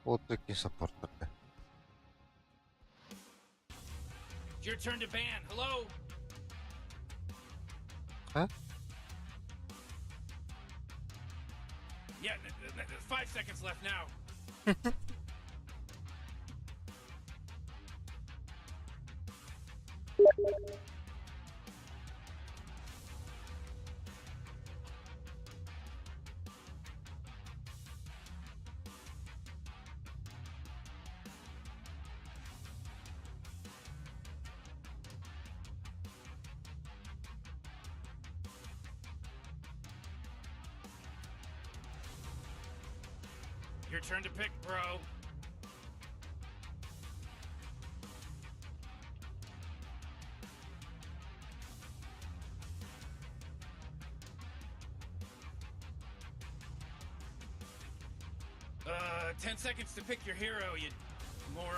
Puuttuikin supporterille. It's your turn to ban. Hello? Huh? Yeah, 5 seconds left now. Your turn to pick, bro. Uh, 10 seconds to pick your hero, you moron.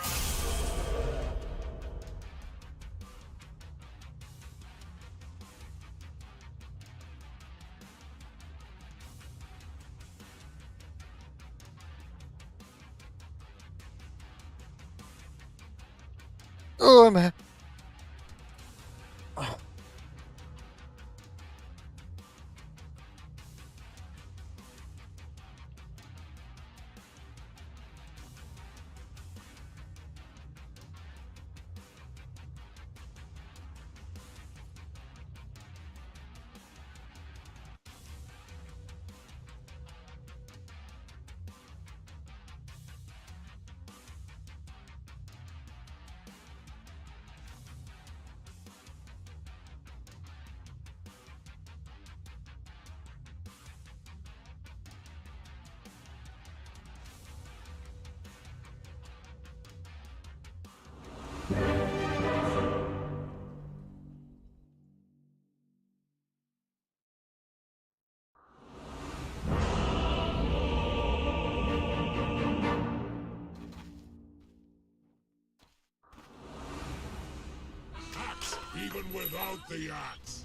Oh man. Axe, even without the axe.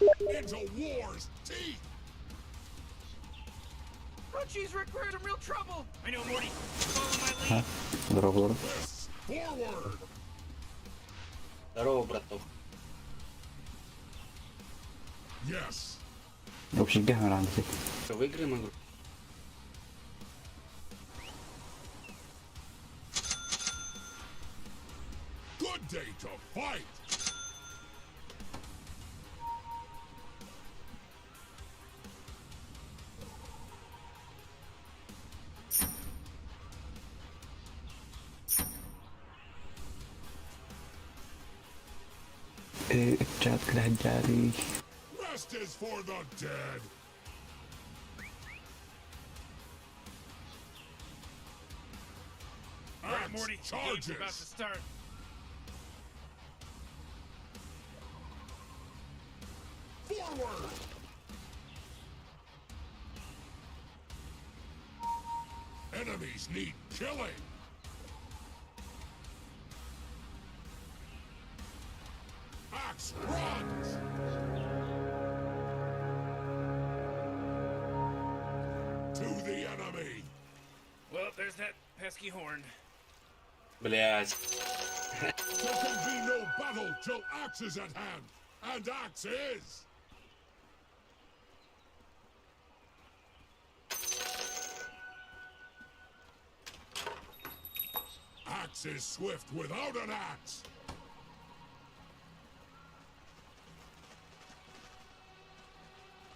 Into war's teeth. Crunchy's Rick, we're in real trouble. I know, Morty. Follow my lead. Здорово, Fists forward. Здорово, браток. Yes. وبشجعها على فكرة. Что, выиграем игру? Good day to fight. ارجعت لهالجاري. Rest is for the dead. All right, Axe Morty. Game's charges. about to start. Forward. Enemies need killing. Axe runs. To the enemy. Well, there's that pesky horn. Блять. There can be no battle till axe is at hand. And axe is. Axe is swift without an axe.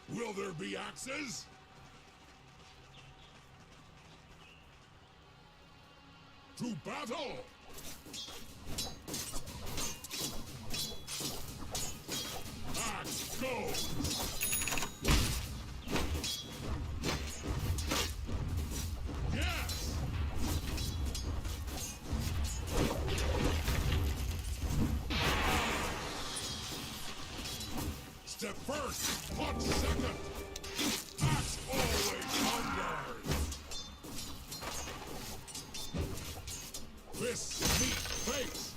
Will there be axes? To battle! Axe goes! Yes! Step first, punch second! Axe always hungers! Fists meet face!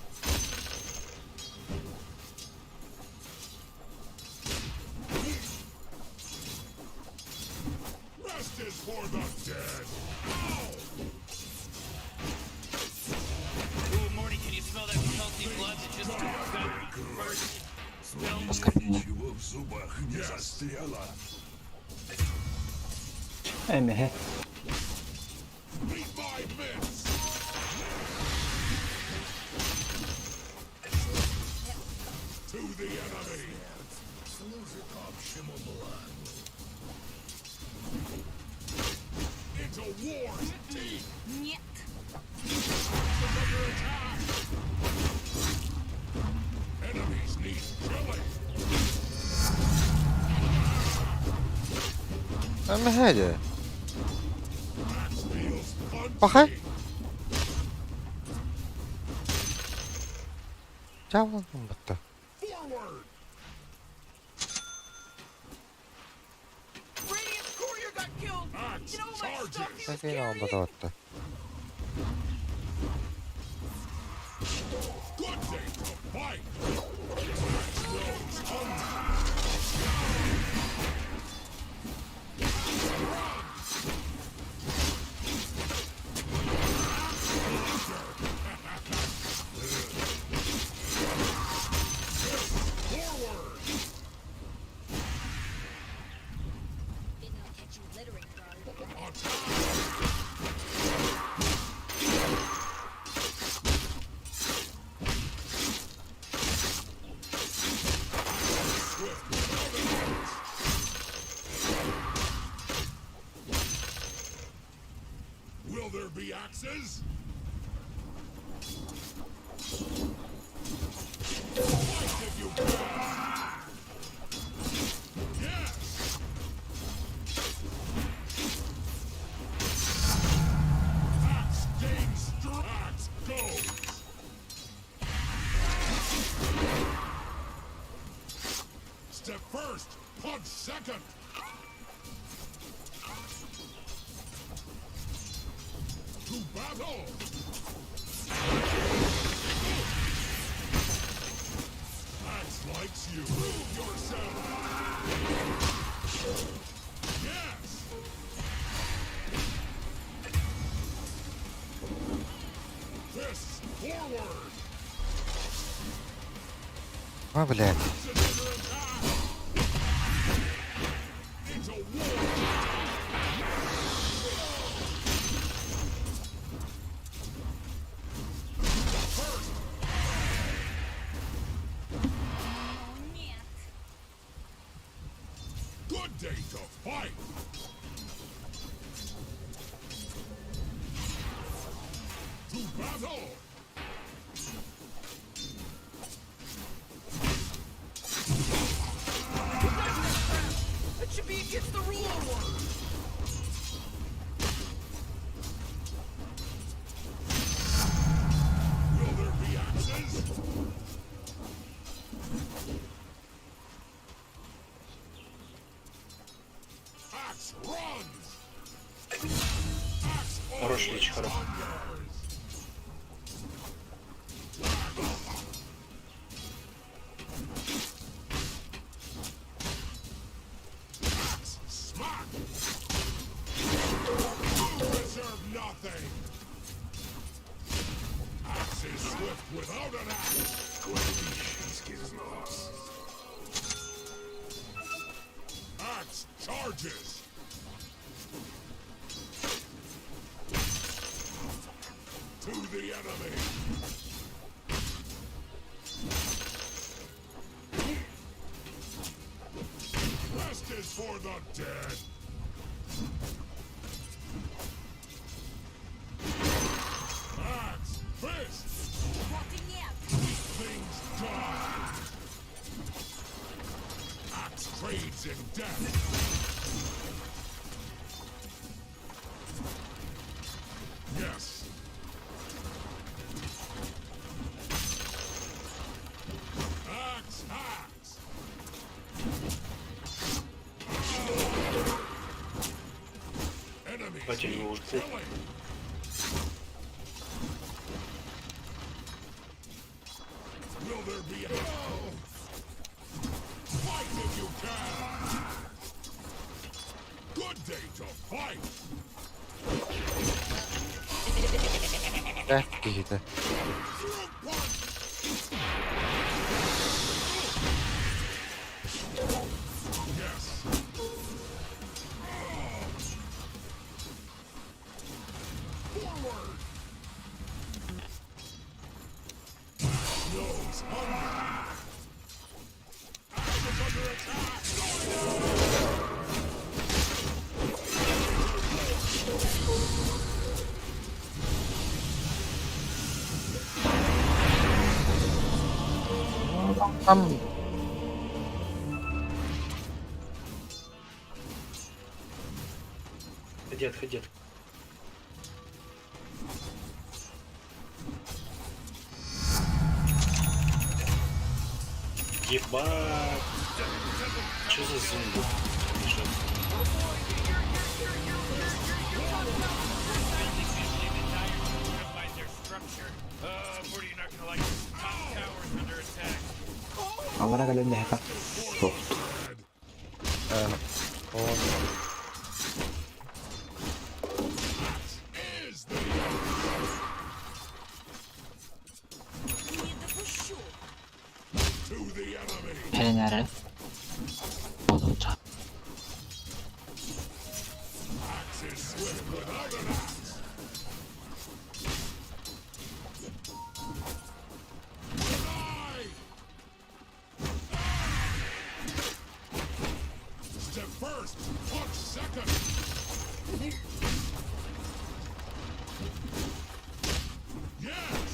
Оскорбление. Ничего в зубах не застряло. Эмеге. Meet my mitts. To the enemy. Into war's teeth. Нет. Under attack. Enemies need killing. أهم حاجة Axe feels punchy. Bahay. Çabuk battı. Forward. Radiant courier got killed. Axe You know my stuff charges. he was Peki carrying? onda da battı. Good day to fight. Knows hunger. Forward. Did not catch you littering, bro. Attack. Will there be axes? Fight if you can. Yes. Axe gains axe goes. Step first, punch second. To battle. Axe likes you. Prove yourself. Yes. Fists forward. ما بلاد Another attack. Into war. First, Нет. good day to fight. To battle. That should be against the rules. Will there be axes? Axe runs. Axe Хорош always лич, хорош. thunders. Axe smack. You deserve nothing. Axe is swift without an axe. Axe charges. To the enemy. Rest is for the dead. Axe, fist, Вот и нет. things done. Axe trades in death. Yes. Axe, axe. Enemies Хотя его need уже killing. Will there be a fight if you can? Good day to fight. Gel işte. Through punch. knows hunger. Axe is under attack. Tam. Отходи, отходи. Ебать. Что за зомби? Что? By their structure. What are you not gonna like? Top towers under attack. Amına gelen de heka. Soft. Is the Не допущу. to the enemy. 쟤네를 도도차. Axe is swift without an axe. Deny! Step first, punch second. Yes!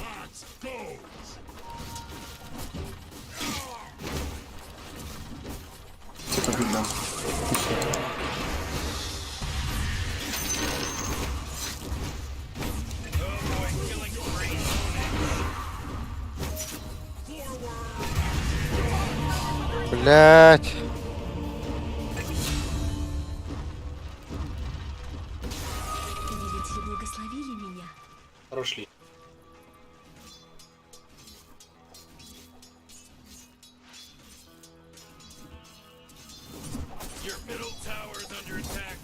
Axe goes! Oh boy, killing spree. Блять. Видите, благословили меня. Хорош ли? Your middle tower's under attack.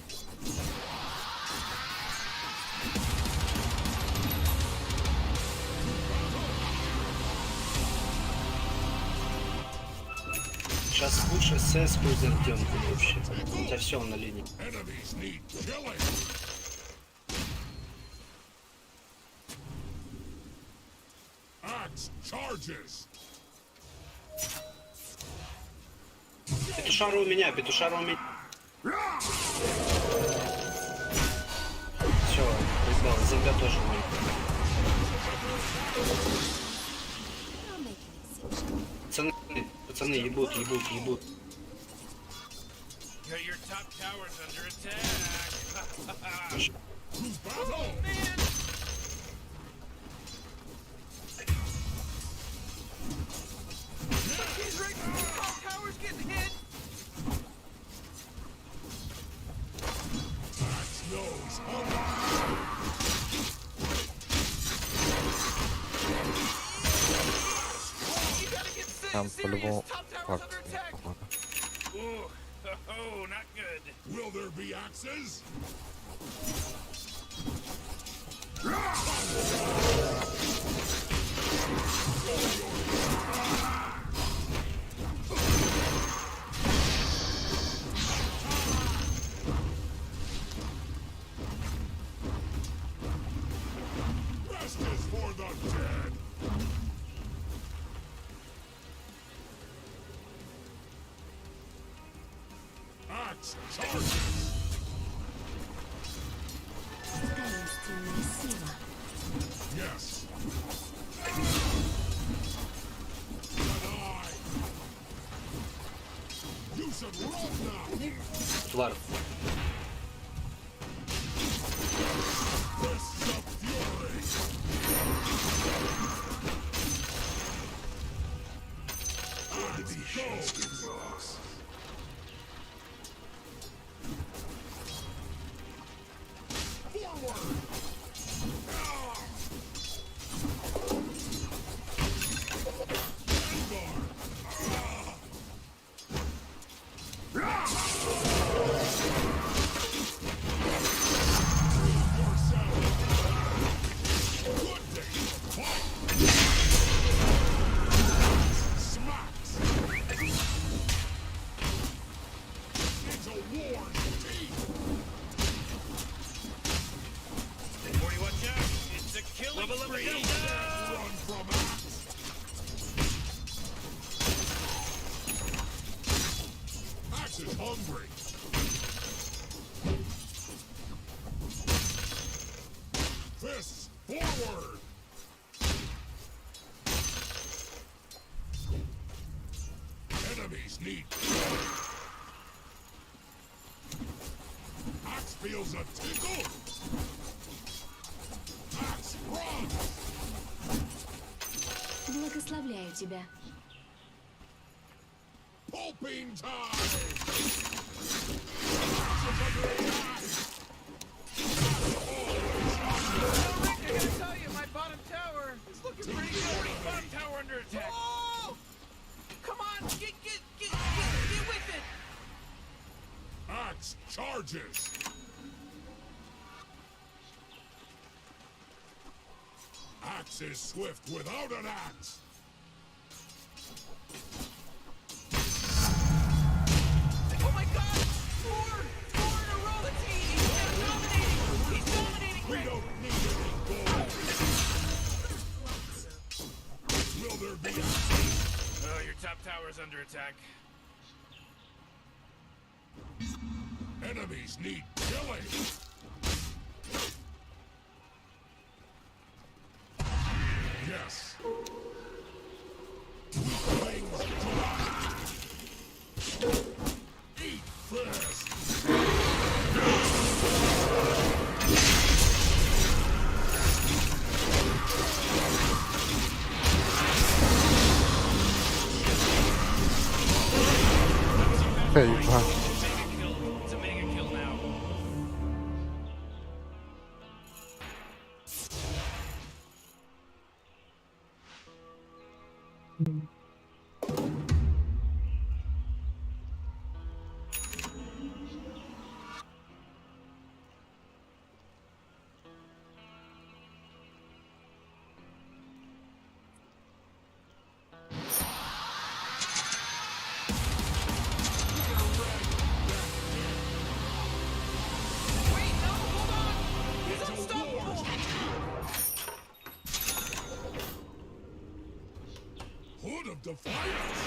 Сейчас лучше СС зайдем вообще. Хотя все на линии. Enemies need killing! Axe charges! Петушара у меня, петушара у меня. Все, признал, земля тоже у меня. I'll make an exception. Пацаны, ебут, ебут, ебут. Your top tower's under attack. To battle! Tower's getting hit. Axe knows hunger! Там по-любому. Фак. Ooh, oh, not good. Will there be axes? Rest is for the dead! Axe charges! Таинственная сила. Yes! Deny! You should run now! Твар. Fists of fury! Axe goes! Forward! Vanguard! Run from Axe. Axe is hungry. Fists forward. Enemies need Axe feels a tickle. Axe runs. Благословляю тебя. Pulping time. Axe is under attack. I gotta tell you, my bottom tower is looking pretty good. Bottom tower under attack. Oh! Come on, get with it. Axe charges. Axe is swift without an axe. Oh my God! Four in a row. He's dominating. He's dominating. We don't need any gold. Will there be axe? Oh, your top tower is under attack. Enemies need killing. Yes. Things dry. Eat first. Ебать. It's a mega kill now. Wait, no, hold on. He's unstoppable. Hood of Defiance.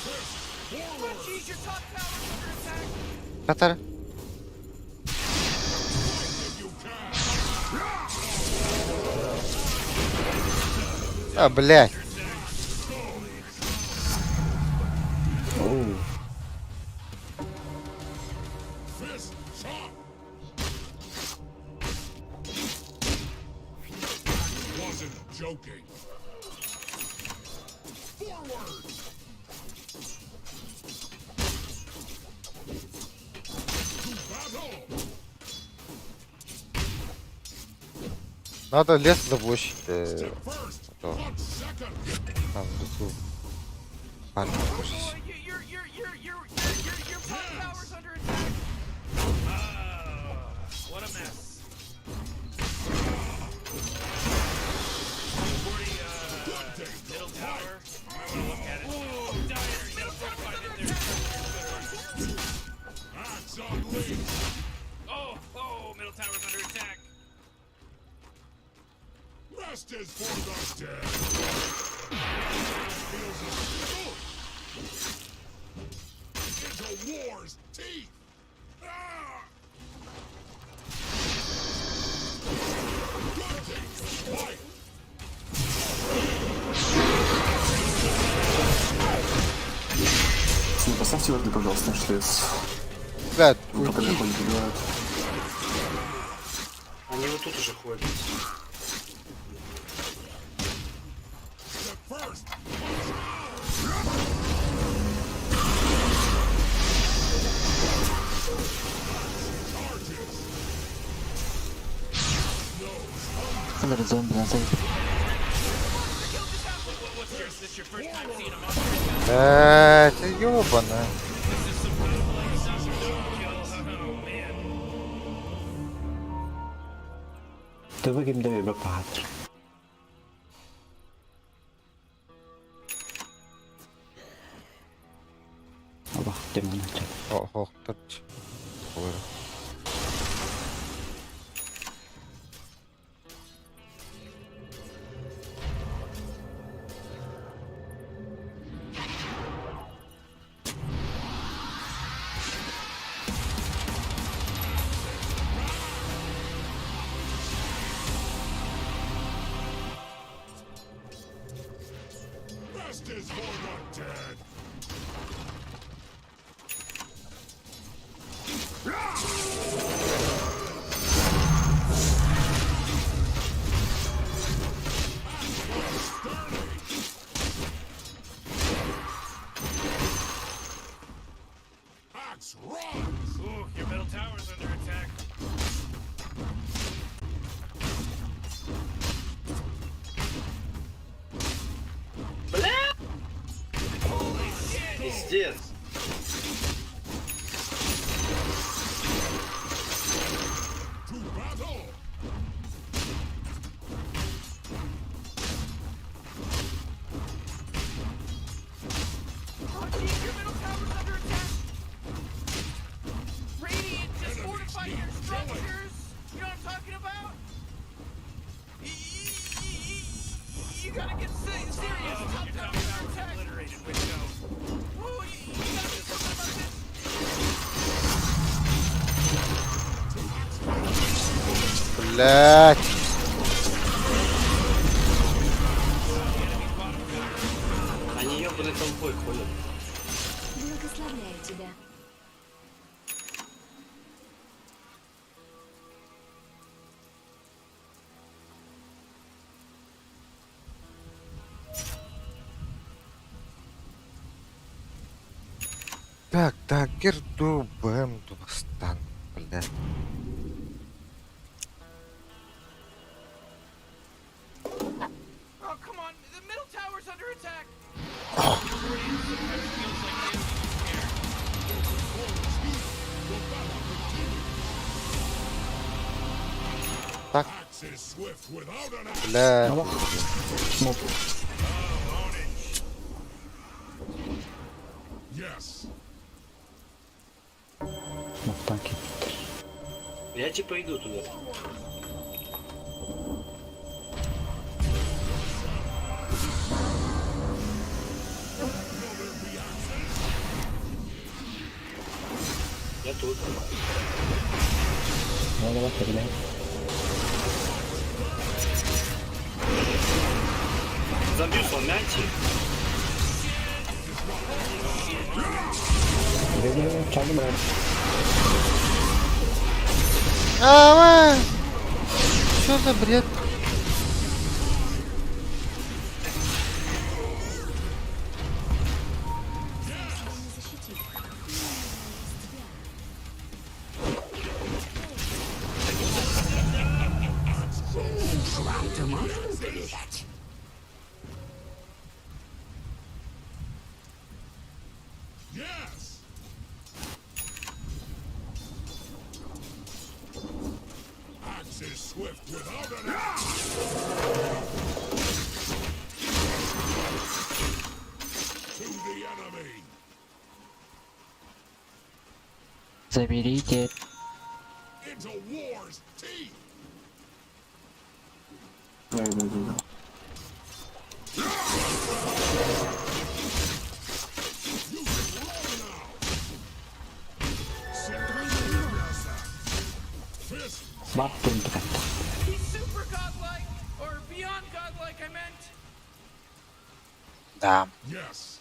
Fist forward. Jeez, your top tower's under attack. Катар. If you can. А, блядь. Оу. Fist chop. Wasn't joking. Forward. To battle. Надо лес заблочить. Step first. Oh. 1 second. Там внизу. Парень, слушайся. Oh, your top tower's under attack. What a mess. Middle tower. I want to look at it. Oh, Diner, you gotta fortify it in there. Axe unleashed. Oh, middle tower's under attack. Rest is for the dead. Feels a tickle. Into war's teeth. Ah! Good thing. Fight. Не поставьте воды, пожалуйста, наш лес. Блядь, Ну, пока уйди. не убивают. Они вот тут уже ходят. Step first. Смотри, зомби на сейф. What's yours? This your first time seeing a monster? Блядь, ёбана. Oh, man. ตัวเมื่อกี้มันได้แบบปาดเอาปะเต็มมันจัด Ого, тут. Ой. Justice for the dead. Axe runs. Ooh, your middle tower's under attack. Бля! Пиздец. To battle. Oh, geez, your middle tower's under attack. Radiant, just fortify your structures. You know what I'm talking about? You gotta get serious. Top tower's under attack. Obliterated window. Whoa, you gotta do something about this. Блять. Они ёбаной толпой ходят. Благословляю тебя. Так, Герду, БМ, Дубастан, блядь. Oh, come on. The middle tower's under attack. Axe is swift without an axe. Бля. Смок. Yes. Смок танки. Я типа иду туда. Я тут. Давай, стреляй. Забью сломянти. Бери, чали, брат. Что за бред? Yes. Axe is swift without an axe. To the enemy. Заберите. Into war's teeth. You can run now. Fist. Баттун прятал. He's super godlike. Or beyond godlike, I meant. Да. Yes.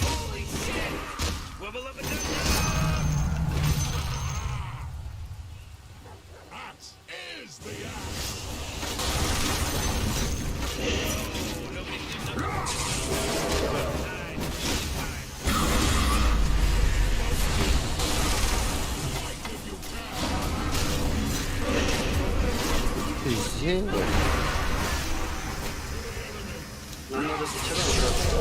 Holy shit. Wubba lubba dub. Axe is the axe. Пиздец. Нам надо сначала убраться.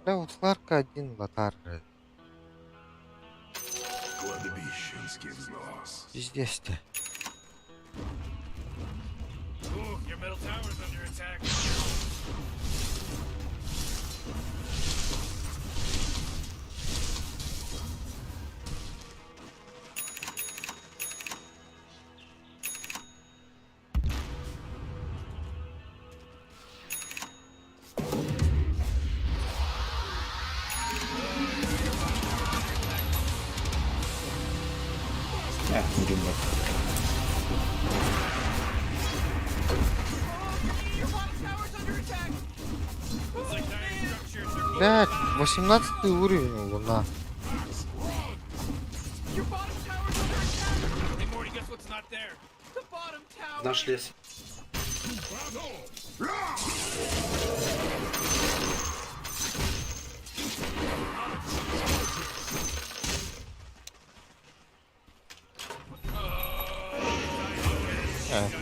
Да, у Сларка один лотар. Кладбищенский взнос. Пиздец ты. Ooh, your middle tower's under attack. Блядь, 18 уровень у Луна. Your bottom tower's under attack! Hey, Morty, guess what's not there? The bottom tower! Наш лес. Battle!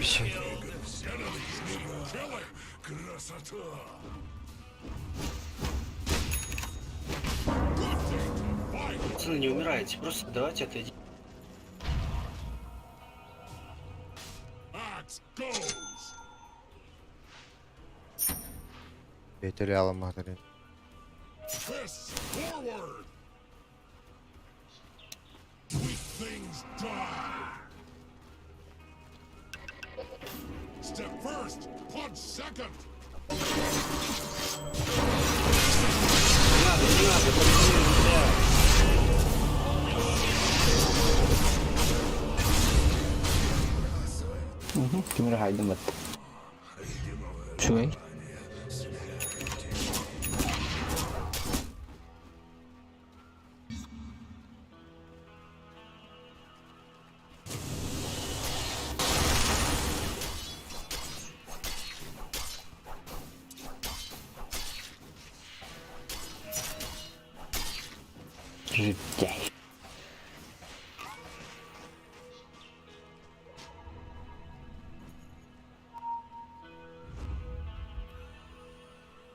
Все. Killing! Красота! Good day to fight! Пацаны, не умирайте, просто давайте отойдите. Axe goes! Потеряла Магдарин. Fists forward! Weak things die! Step first, punch second! Не надо, пацаны, нельзя. Kimura haydım bak. Şurayı. Життя.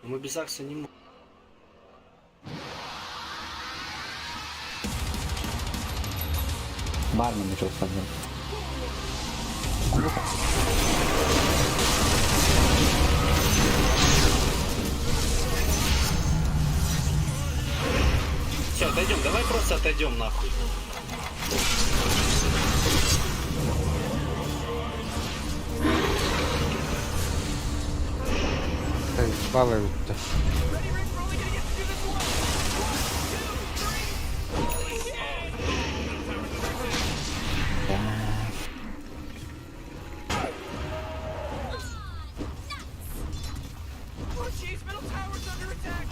Мы без Акса не можем. Barmanı çok fazla. Все, отойдем, давай просто отойдем нахуй. Балуют-то. Ready, Rick? We're only gonna get through this one! 1, 2, 3! Oh, jeez, middle tower's under attack!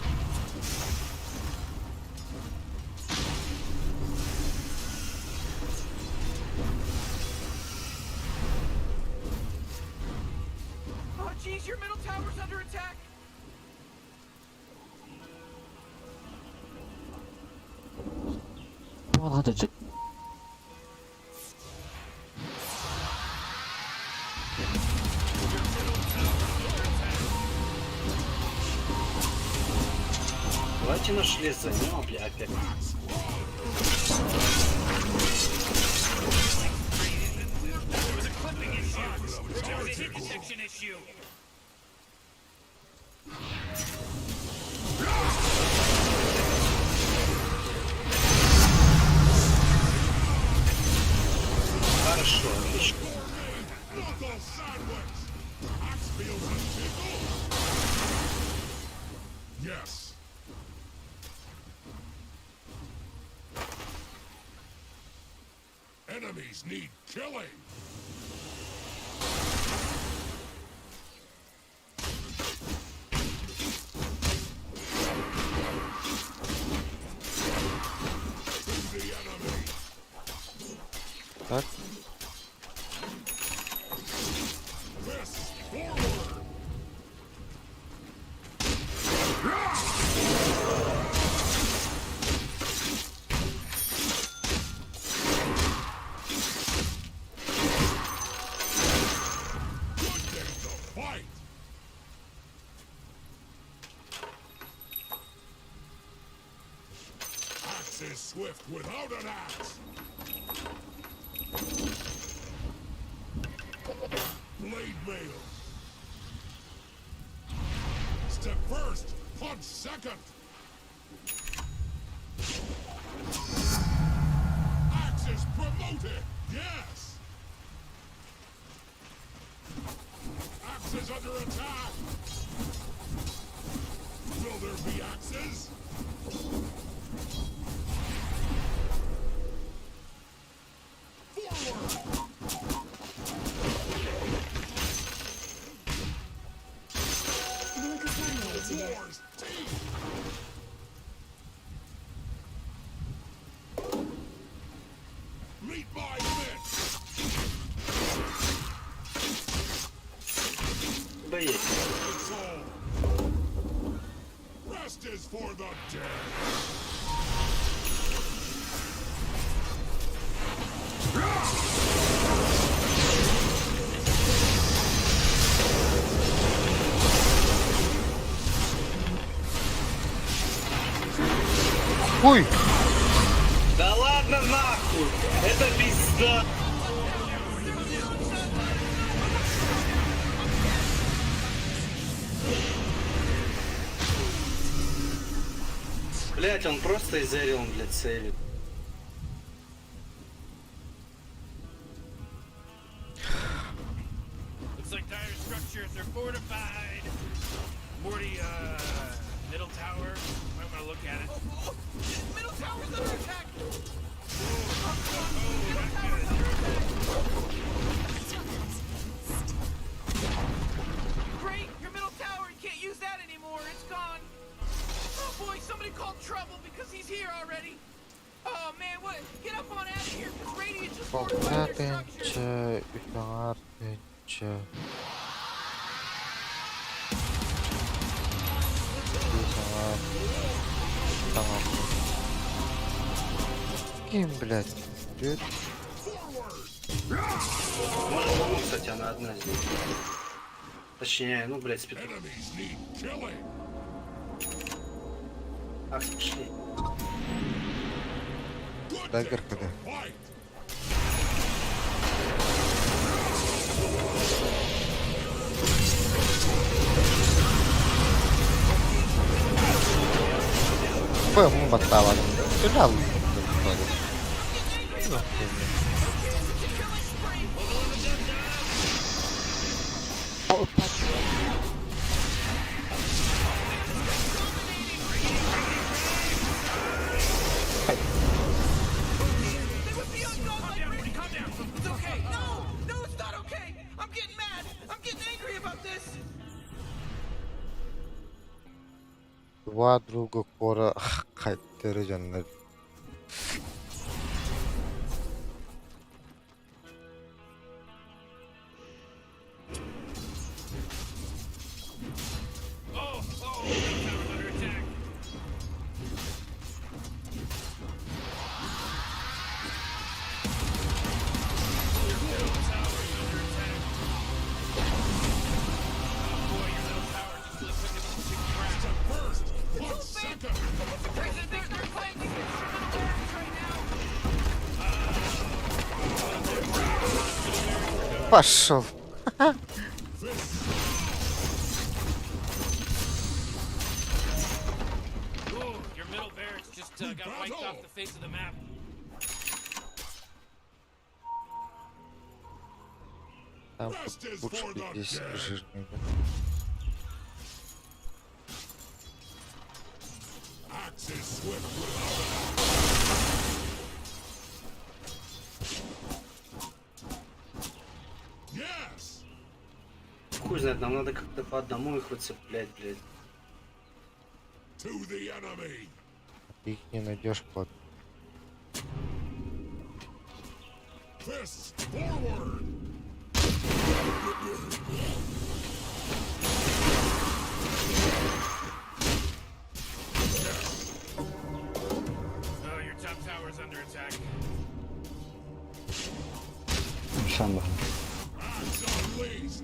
Oh, jeez, your middle tower's under attack! Bağladıcık. Давайте наш лес займем, бля, опять. Хорошо, отлично. Knuckle sandwich! Axe feels a tickle! Yes. Enemies need killing! To the enemy! Так. Fists forward! Good day to fight! Axe is swift without an axe! Blade mail! Step first, punch second! Axe is promoted! Yes! Axe is under attack! Will there be axes? Forward! Благословляю тебя. War's teeth! тебе є. It's all. Rest is for the dead. Ой! Да ладно нахуй! Это пизда! Блять, он просто из Эрион, блядь, сейвит. Looks like dire structures are fortified. Morty, middle tower. Might want to look at it. Oh, middle tower's under attack. Great, your middle tower. You can't use that anymore. It's gone. Oh boy, somebody called trouble because he's here already. Oh man, what? Get up on out of here, because Radiant just fortified their structures. Ardınca, üstün ardınca. Tamam. Kim, блядь, идет? Может, по-моему, кстати, она одна здесь. Точнее, ну, блядь, спит. Enemies need killing. Акс, пошли. Good Dagger day to kada. fight. По-моему, matava. Стрелял. Calm down. It's okay. No, it's not okay. I'm getting mad. I'm getting angry about this. Два друга кора кайттыры жандар. Oh, middle tower's under attack. First, 1 second. They're playing right now. Пошел. Ooh, your middle barracks just got wiped off the face of the map. Там пушки здесь жирные. Axe is swift without. Yes. Хуй знает, нам надо как-то по одному их выцеплять, блядь. To the enemy. Ты их не найдешь под. Fists forward. Oh, your top tower's under attack. Sen bakın. Axe unleashed.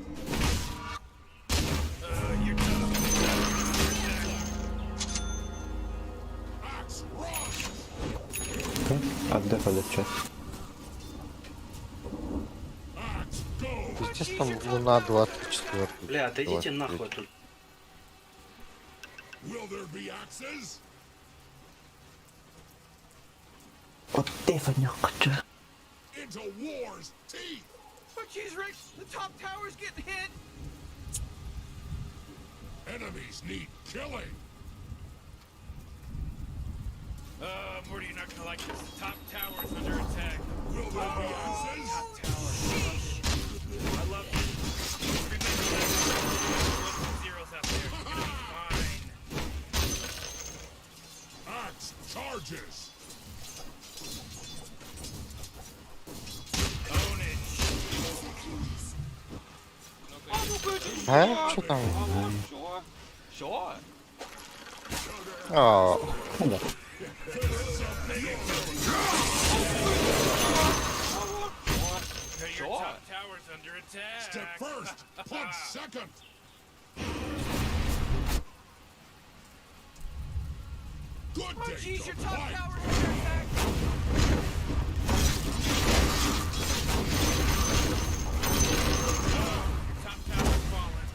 Your top Axe run. Okey. Hadi halledeceğiz. Axe go. Естественно, Луна 24. Бля, отойдите нахуй тут. Will there be axes? От Стефаня хочу. Into war's teeth. Oh, jeez, Rick, the top tower's getting hit. Enemies need killing. Morty, you're not gonna like this. The top tower's under attack. Will there be axes? Top tower. I love you. Remember that. Zeros out there. You're gonna be fine. Axe charges. Own it. А? Что там? О, Ну да. Your top tower's under attack. Step first, punch second. Good Oh, day jeez, to your top fight. tower's under attack. Top tower's falling.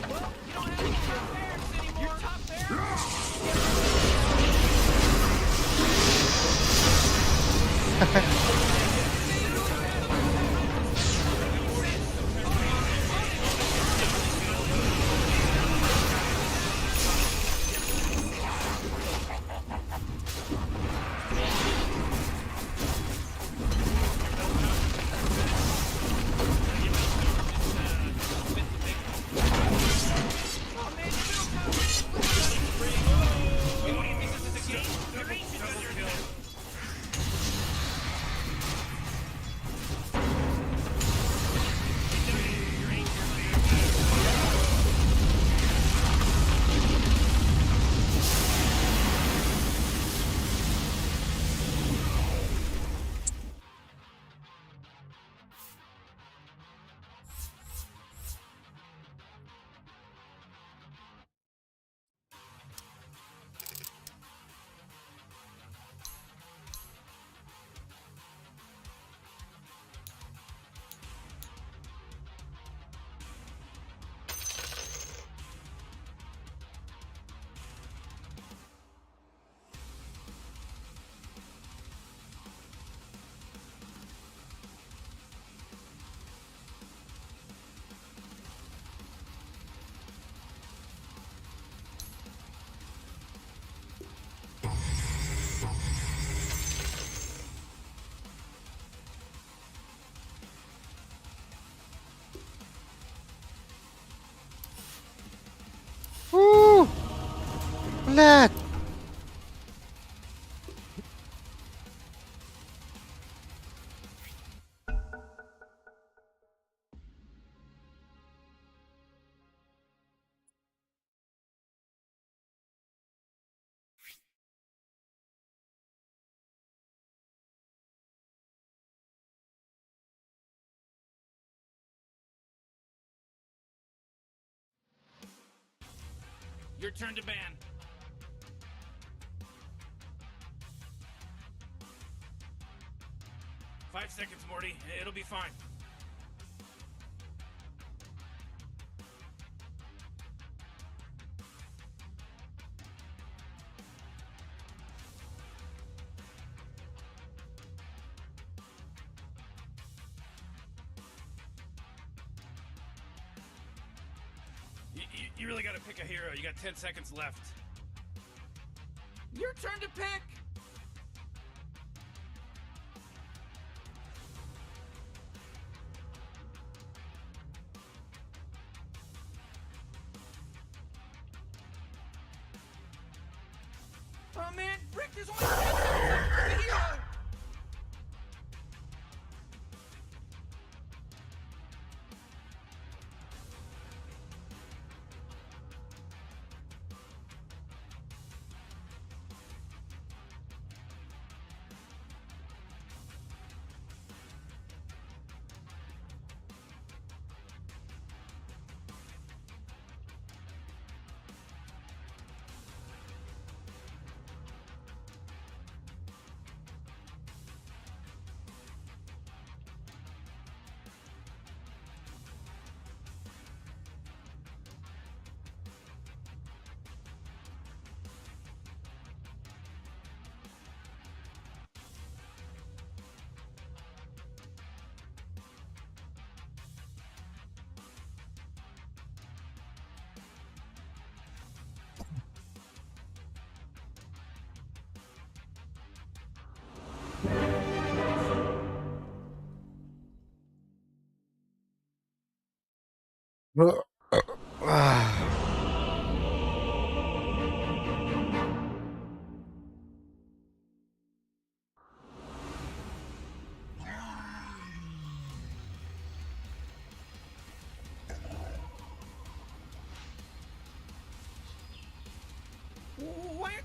Well, you don't have any top barracks anymore. Your top barracks? Oh, man, your middle tower's... What do you think this is a game? The range is under attack. блядь. Your turn to ban. Five seconds, Morty. It'll be fine. You really gotta pick a hero. You got 10 seconds left. Your turn to pick! Oh man, Rick, there's only 10 seconds left for the hero!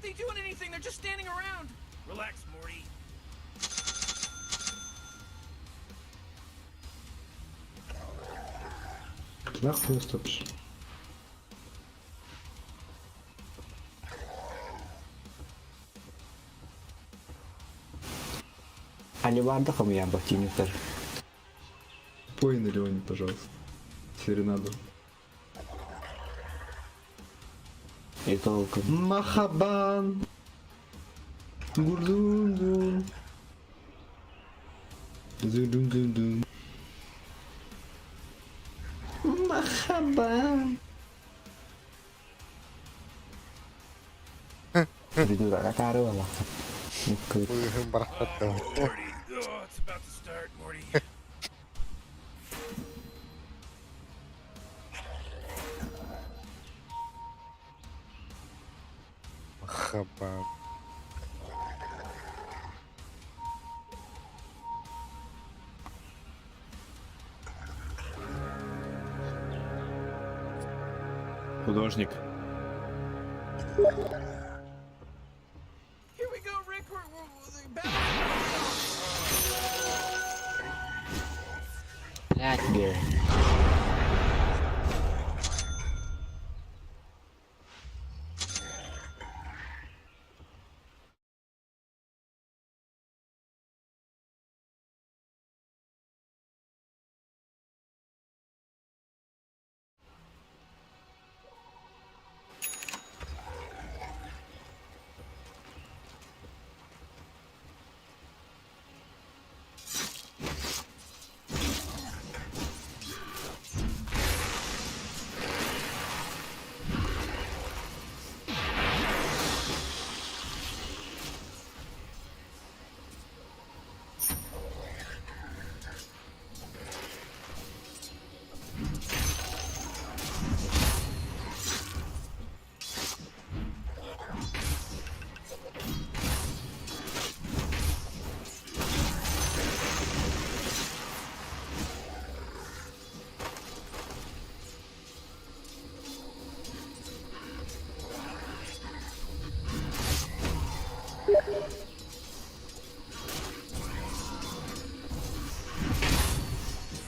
they doing anything? They're just standing around. Relax, Morty. Нахуй стопиш. А не варда ко меня ботинок. Пой на Леоне, пожалуйста. Серенаду. И толку. Махабан! Гурдун-дун. Зудун-дун-дун. Махабан! Itu gak karo lah. Ikut. Wih, berat dong. Dirty. Oh, it's about to start, Morty. Хабар. Художник. Here we go, Rick. We're back. Блять, где?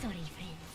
Sorry, friends.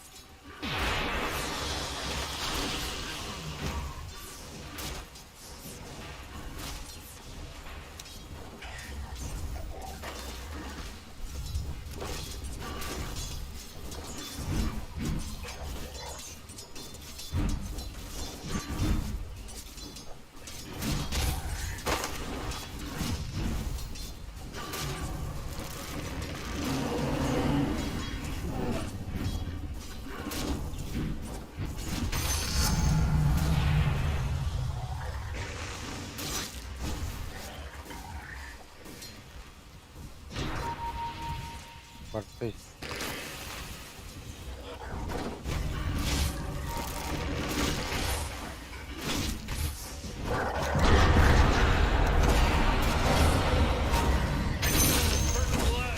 Партай.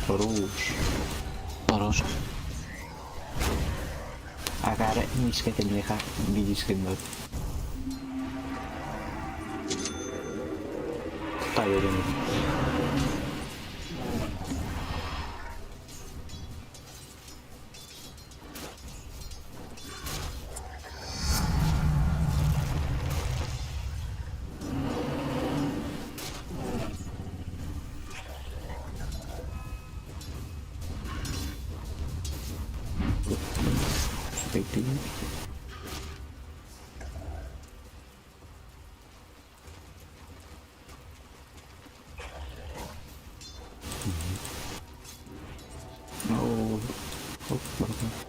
Хорош. Хорош. Agak ini sekali mereka biji sekali. Tahu ini. Seperti ini. Oh, bagus.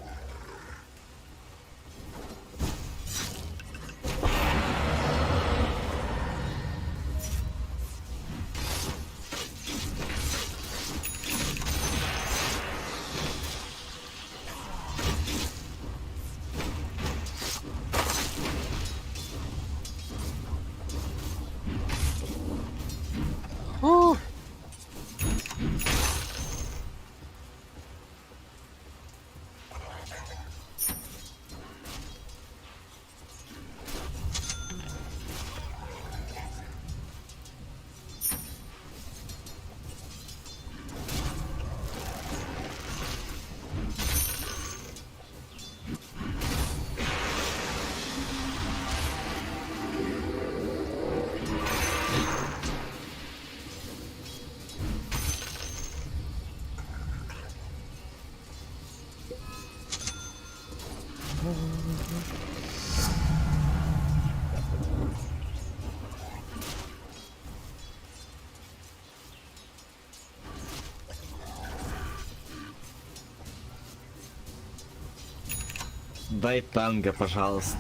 Дай танго, пожалуйста.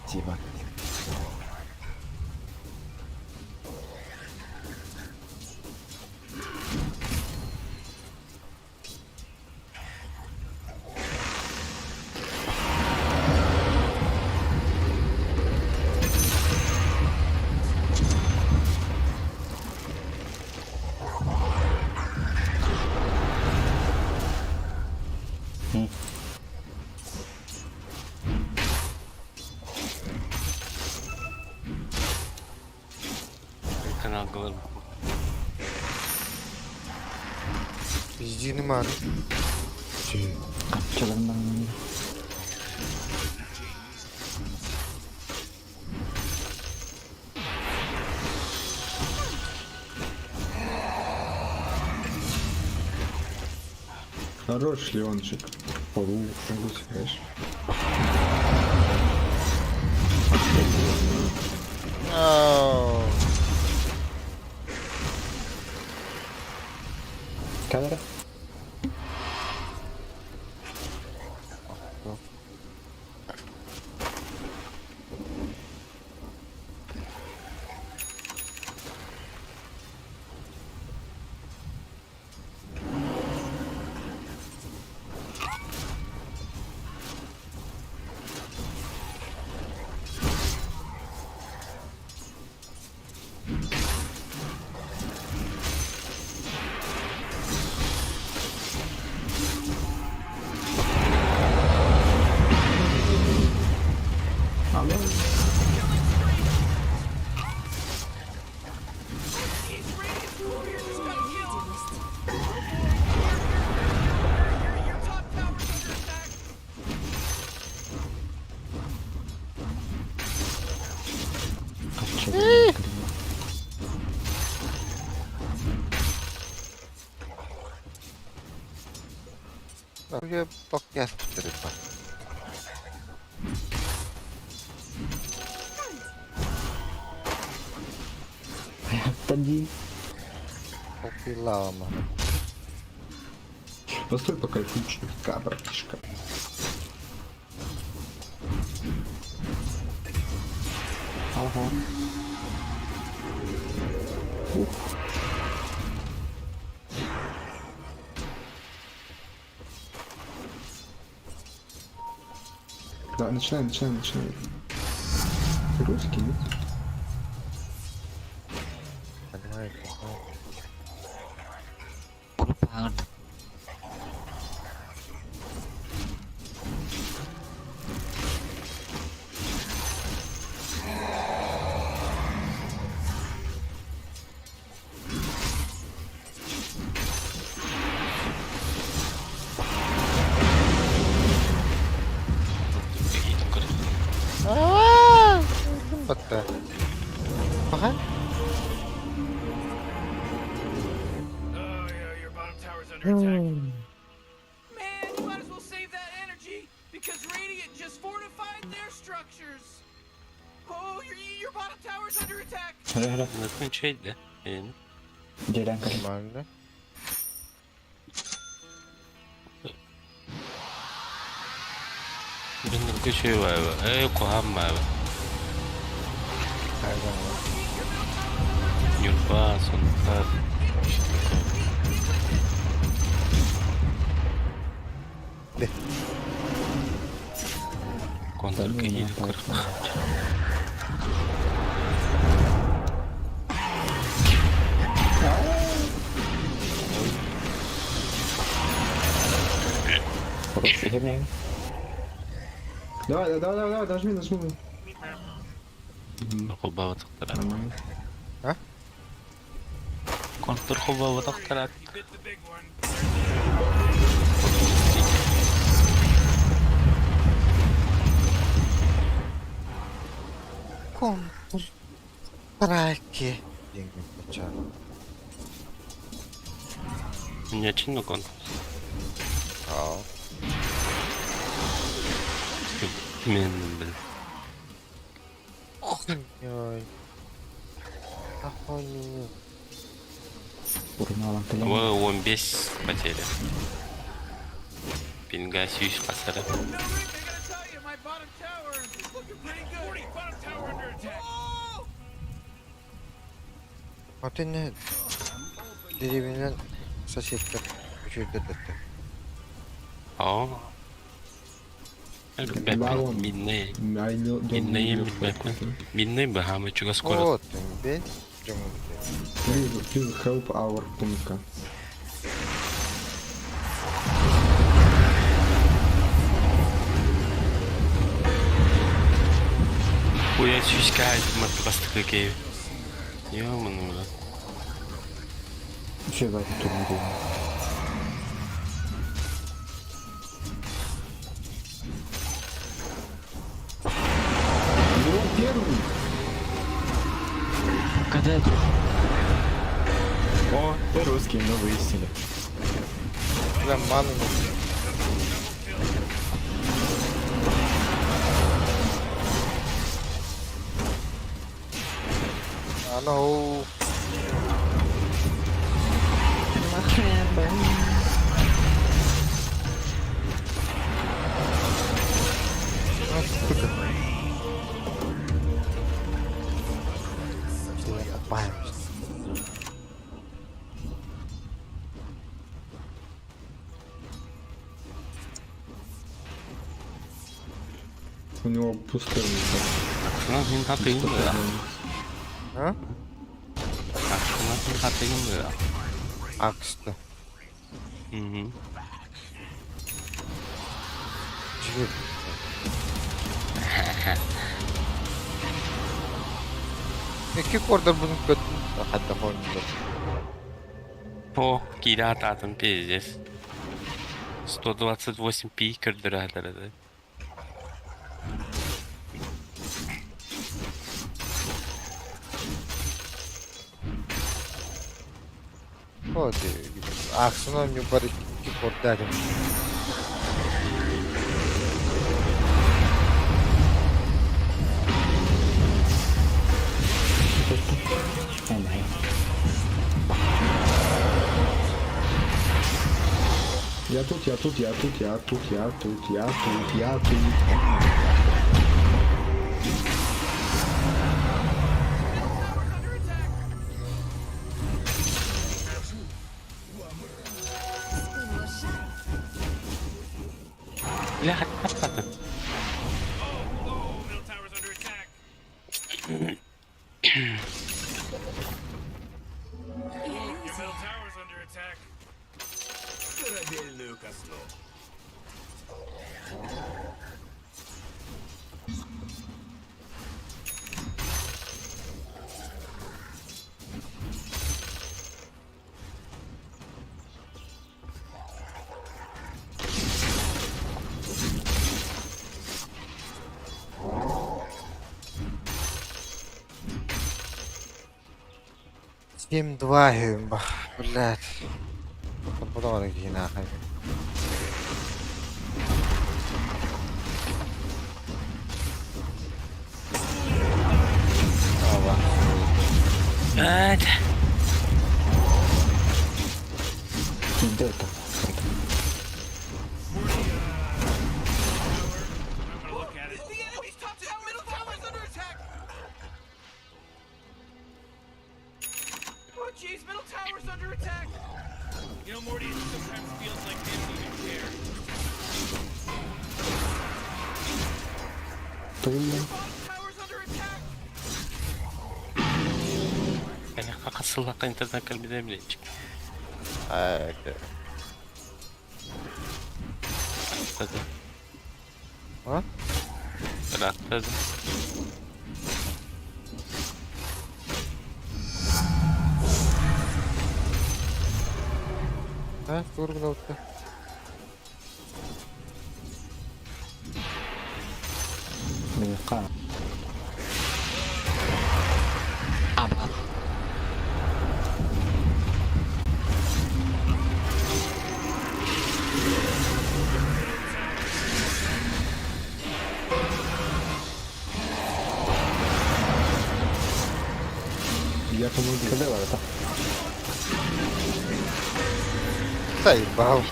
Типа. Канал говорю. Пизди нема. Kapçalarından Хорош, Леончик. Хороший, знаешь. Ау. kadar. These Radiant Warriors just got killed. Your top tower's under attack. Kapçalarından Buraya bak yaptırır bak. Tadi Kopi lama. Постой пока ключника, братишка. Aha. Да, начинаем. Ты русский, нет? Понимаете? Kurban. Aaa! Öldüm bak be. Bakın. Oh yeah, your bottom tower's under attack. Man, you might as well save that energy because Radiant just fortified their structures. Oh, your bottom tower's under attack. Hala Bakın şeydi. Yani. Ceylan kale. Normalde. Bener cái şey var. Yokohama var. Hayvan var. Yurba sonunda. De. Kontra que yukarı. Хороший херня. Давай, дожми. Хубава тахтарат. Нормально. Контр хубава тахтарат. Bit the big one. Конкурс. Траки. Деньги почали. Не чинно контр. Ау. Mendim bil. Ой. Охуенно. Burun alan kılın. Ama 15 потери. Пинга сүйіш қасары. No, Rick, I gotta tell you, my bottom tower is looking pretty good. 40, bottom tower under attack. Oh! Вот и не деревянен соседка küçültürdü. Aa. Балон. Минные. Айно Минные Бэтмен. Минные Бахамы, чего скоро. Вот он, бей. Please help our Пунка. Хуя сүйішке айтым атыбастықы кейі. Ё-мыны бля. Şey var bu turnu. Ну, первый! Когда это? О, ты русский, мы выяснили. Прям ману не. А ну. У него пустой Ну, не хатыйын бля. А? Акшына не хатыйын бля. Акста. Мгм. Живет. Iki korda bunu kötü. Hatta koymuyor. О, киля ататын пиздец. 128 пи кірдірәдір еді. Ходи. Аксына не бар iki korda dedim. Aynen. Я тут, я тут, я тут, я тут, я тут, я тут, я тут. Бля, хататын. Oh, middle tower's under attack. Your middle tower's under attack. Семь два, блядь. Потом такие нахуй. Hadi. Kimde это? I'm gonna look at it. The enemy's top tower, middle tower's under attack. Oh jeez, middle tower's under attack. You know, Morty, it sometimes feels like they don't even care. Блин. Bottom tower's under attack. Yani kakasılıkla internet kalbide bile çık. Hadi. Atladı. Ha? Ben atladım. Ha? Dur bir nokta. Belka. Apa? помогу. КД варта. Заебал.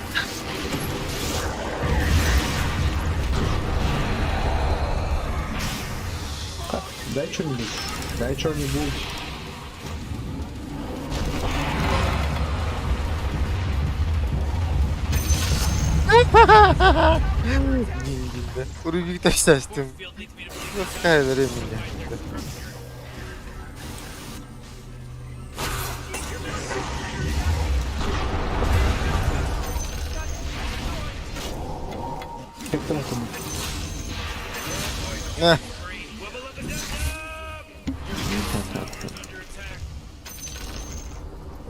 Дай что-нибудь. Дай что-нибудь. Urug'u taşlaştım. Nasıl kaybederim ya? Tek tarafım. Heh.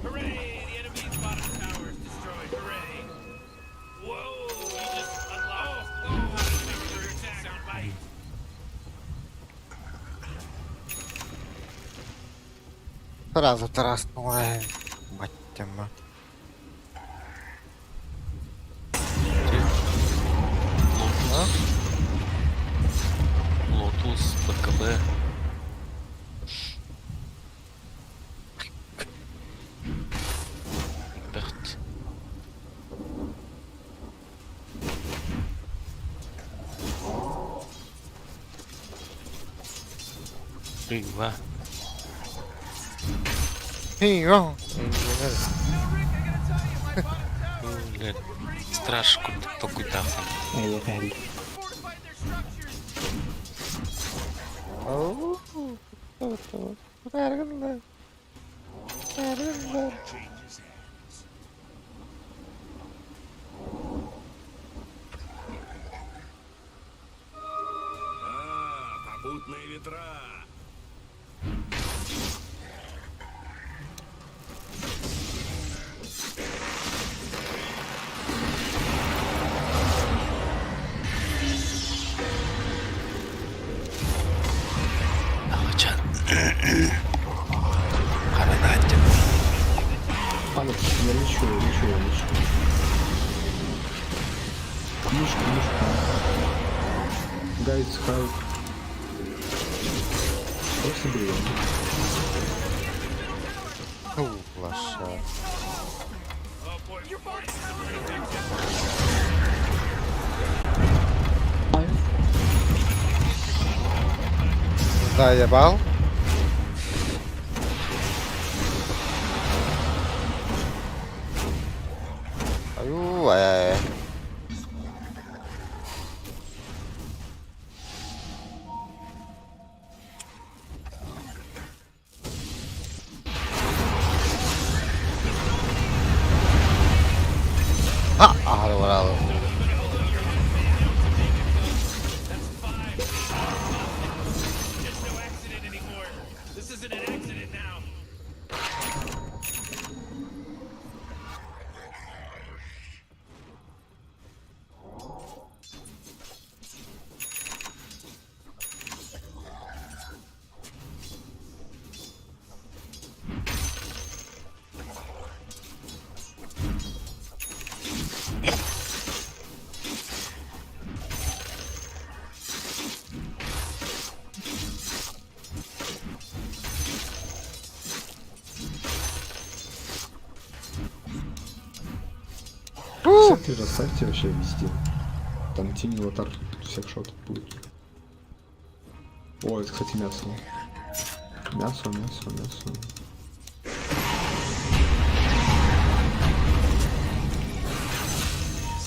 Hooray! The enemy's bottom tower is destroyed. Hooray! Whoa! You just unlocked. Oh, bottom tower under attack. Sound bite. Сразу траснула. Мать тема. Лотус, БКБ. Берт. Ригва. Хио. Блин. Страж, кто куда там. Ей, ей. Fortified their structures. Попутные ветра. Алачан. Харанатя. Алекс, я лечу. Мишка. Guys, help. Просто бей. Лошадь. Заебал. Ай-яй-яй. Alvarado. There's no accident anymore. This isn't an accident now. Кстати, расставьте вообще везде. Там тени лотар всех шотов будет. О, это, кстати, мясо. Мясо.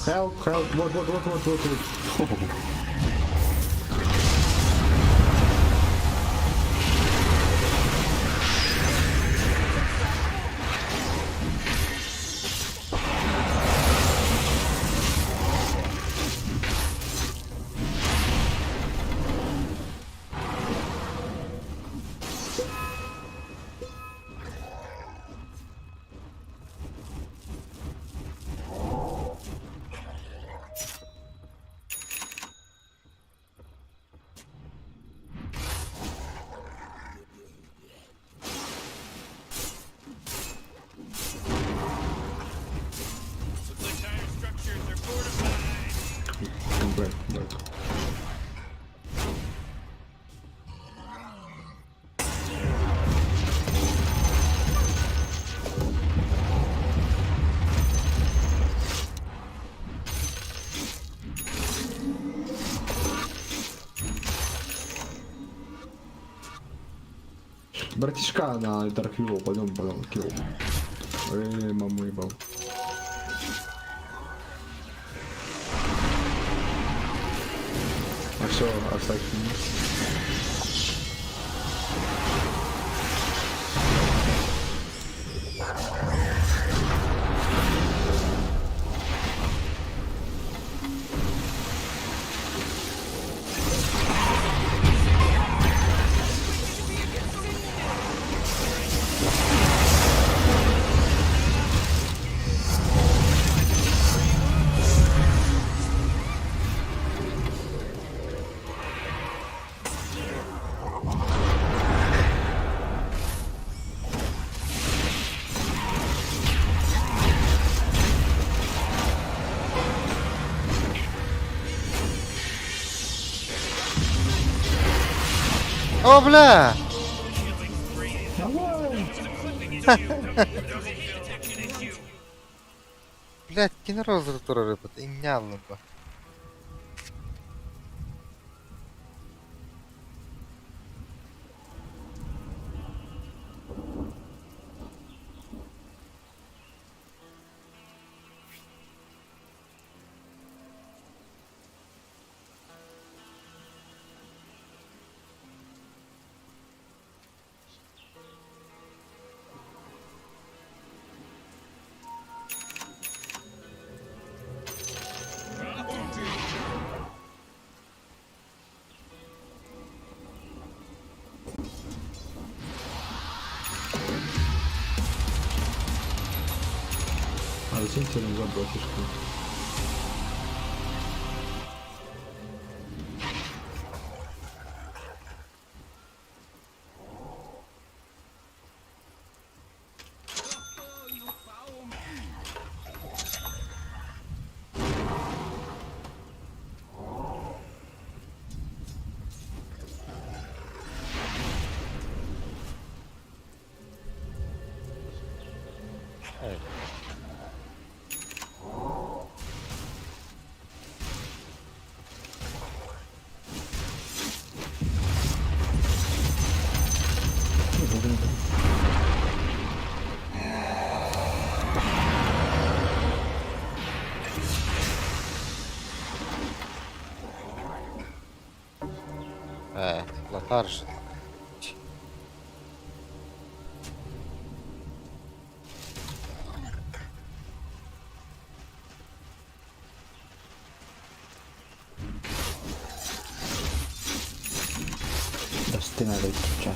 Help, вот. Бэк. Братишка на Dark Hero, пойдем, Килл. Эй, маму ебал. А все, оставь меня. О, бля! Блядь, кинорозрутура рипати, і нявно ба. А зачем тебе не забросишь? Лотар же. Дасти надо идти.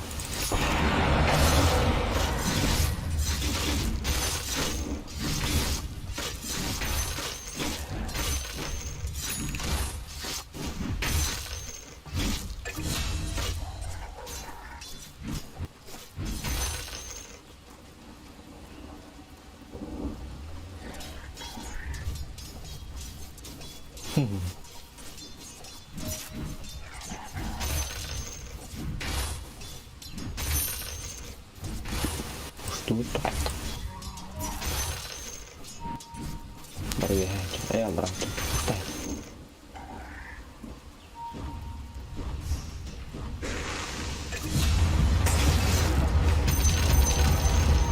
Тут. Barriere, allora.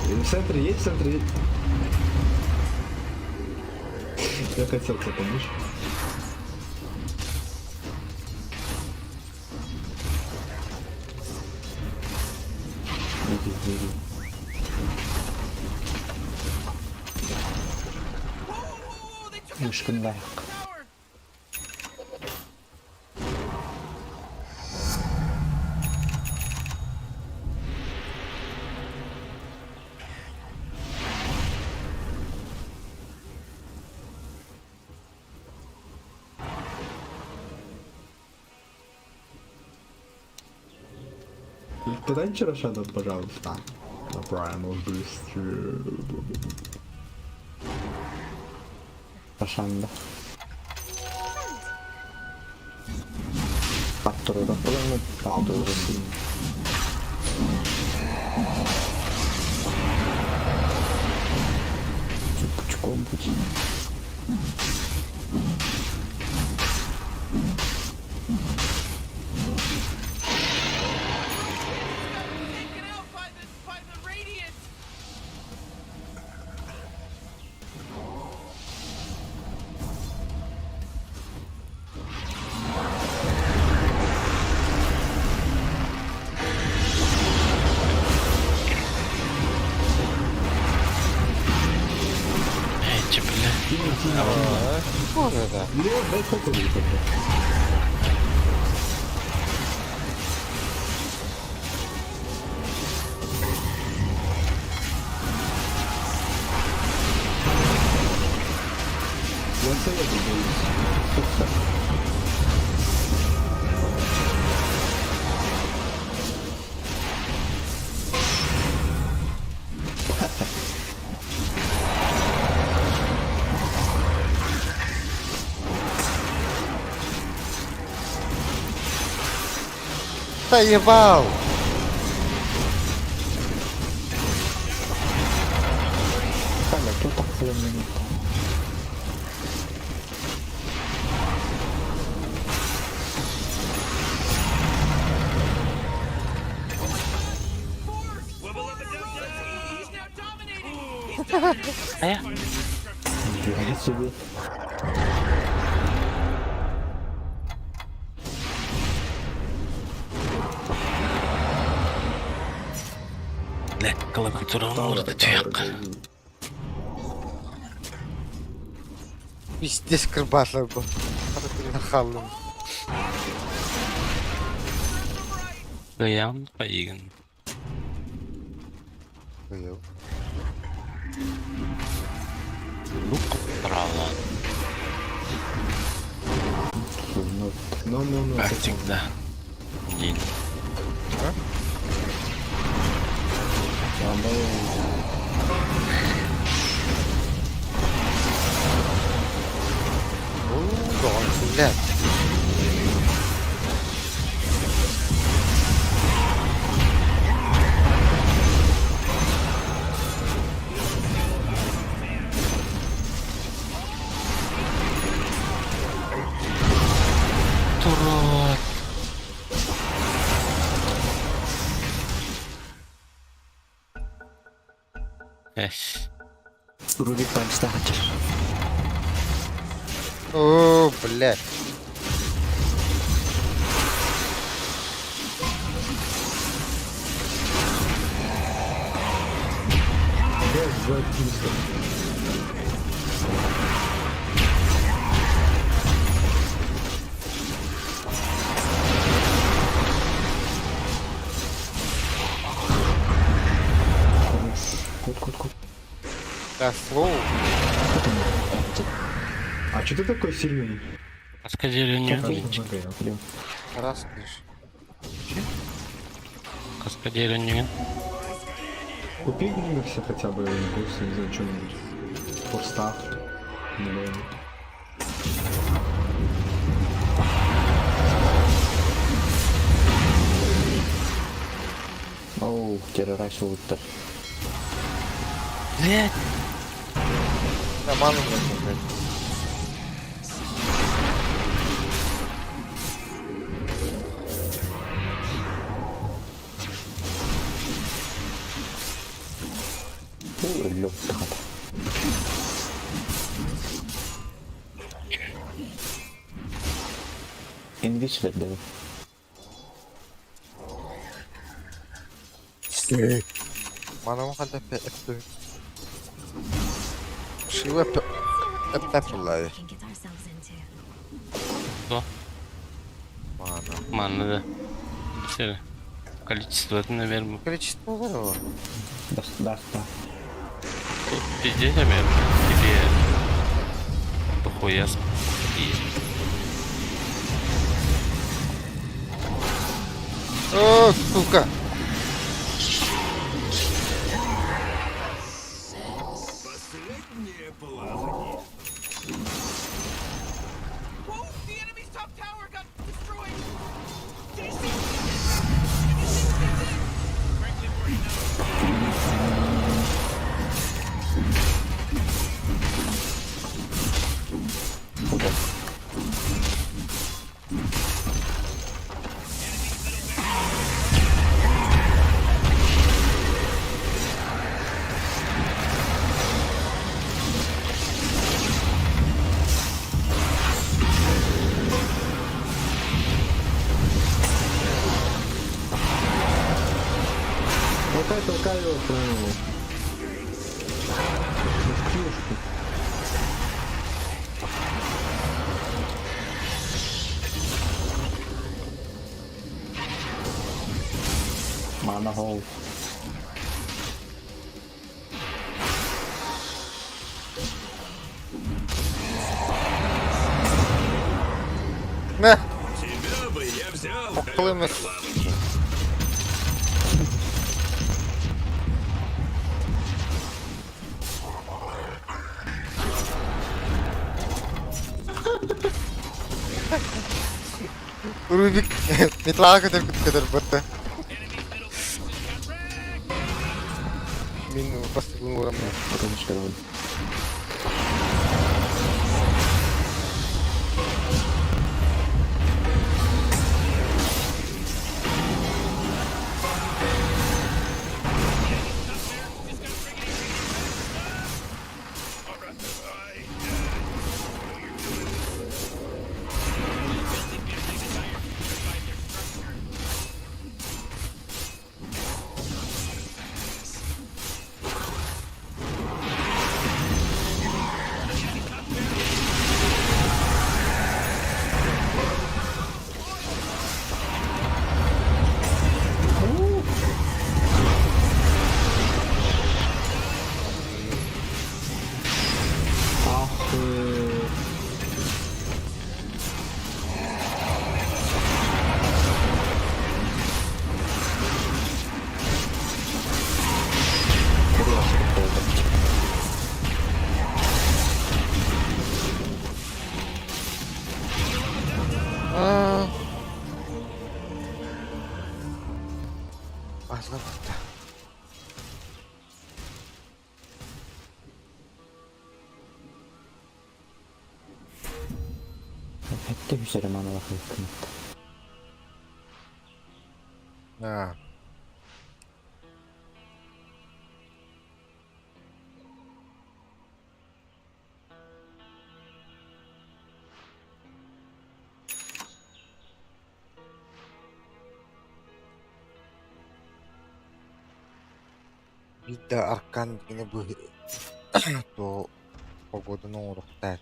В центре есть, в центре есть. Я хотел, ты помнишь? Мышкин лайк. Подай вчера Shadow, пожалуйста. Направим быстрее. Lasciando. Fattore dopo l'hanno fatto così. Computi. Taken out by сколько будет тогда? Я советую боюсь. Да ебал! Камер, тут так блин. He's now dominating. He's dominating. А я? Нифига себе. Блядь, клавиатура умрет, тяжко. Пиздец кырбатлар bu. Нахалым. Кыям, поиган. Кыял. Лук, право. Ну. Как всегда. День. Doğan süller. Турок. Эш. Рубик пальца хочешь. О, блядь. Без записка. Кут. Да, слово. А что ты такой сильный? Каскадерю Блин. Раз, лишь. Каскадерю. Купи Гриммерса хотя бы импульс, не знаю, что-нибудь. Форстав. Миллион. Оу, террорайс ултер. Блядь. Нормально, блядь. Ölüm tıkat. İnviç ver dedim. Mano kadar öptü. Şey öp. Öp vallahi. Can get ourselves into. Что? Mano. Манна, да. Все. Количество, это, наверное, Количество var o. Даста. пиздец, наверное. Тебе похуя и О, сука. Whoa, the enemy's top tower got destroyed. Did you see? Did you see what they did? Frankly, already know. Толкай его правильно. В клюшку. Mana hole. Ne? Тебя бы я взял. Колымыз. Rubik mitlağa kadar bırdı. Min pasti gue orang Kurumuş kadar. Fazla bırdı. Hette üzere mana bakıyor kıymetli. Ha. Видно аркан ini bu tuh погода норох тает.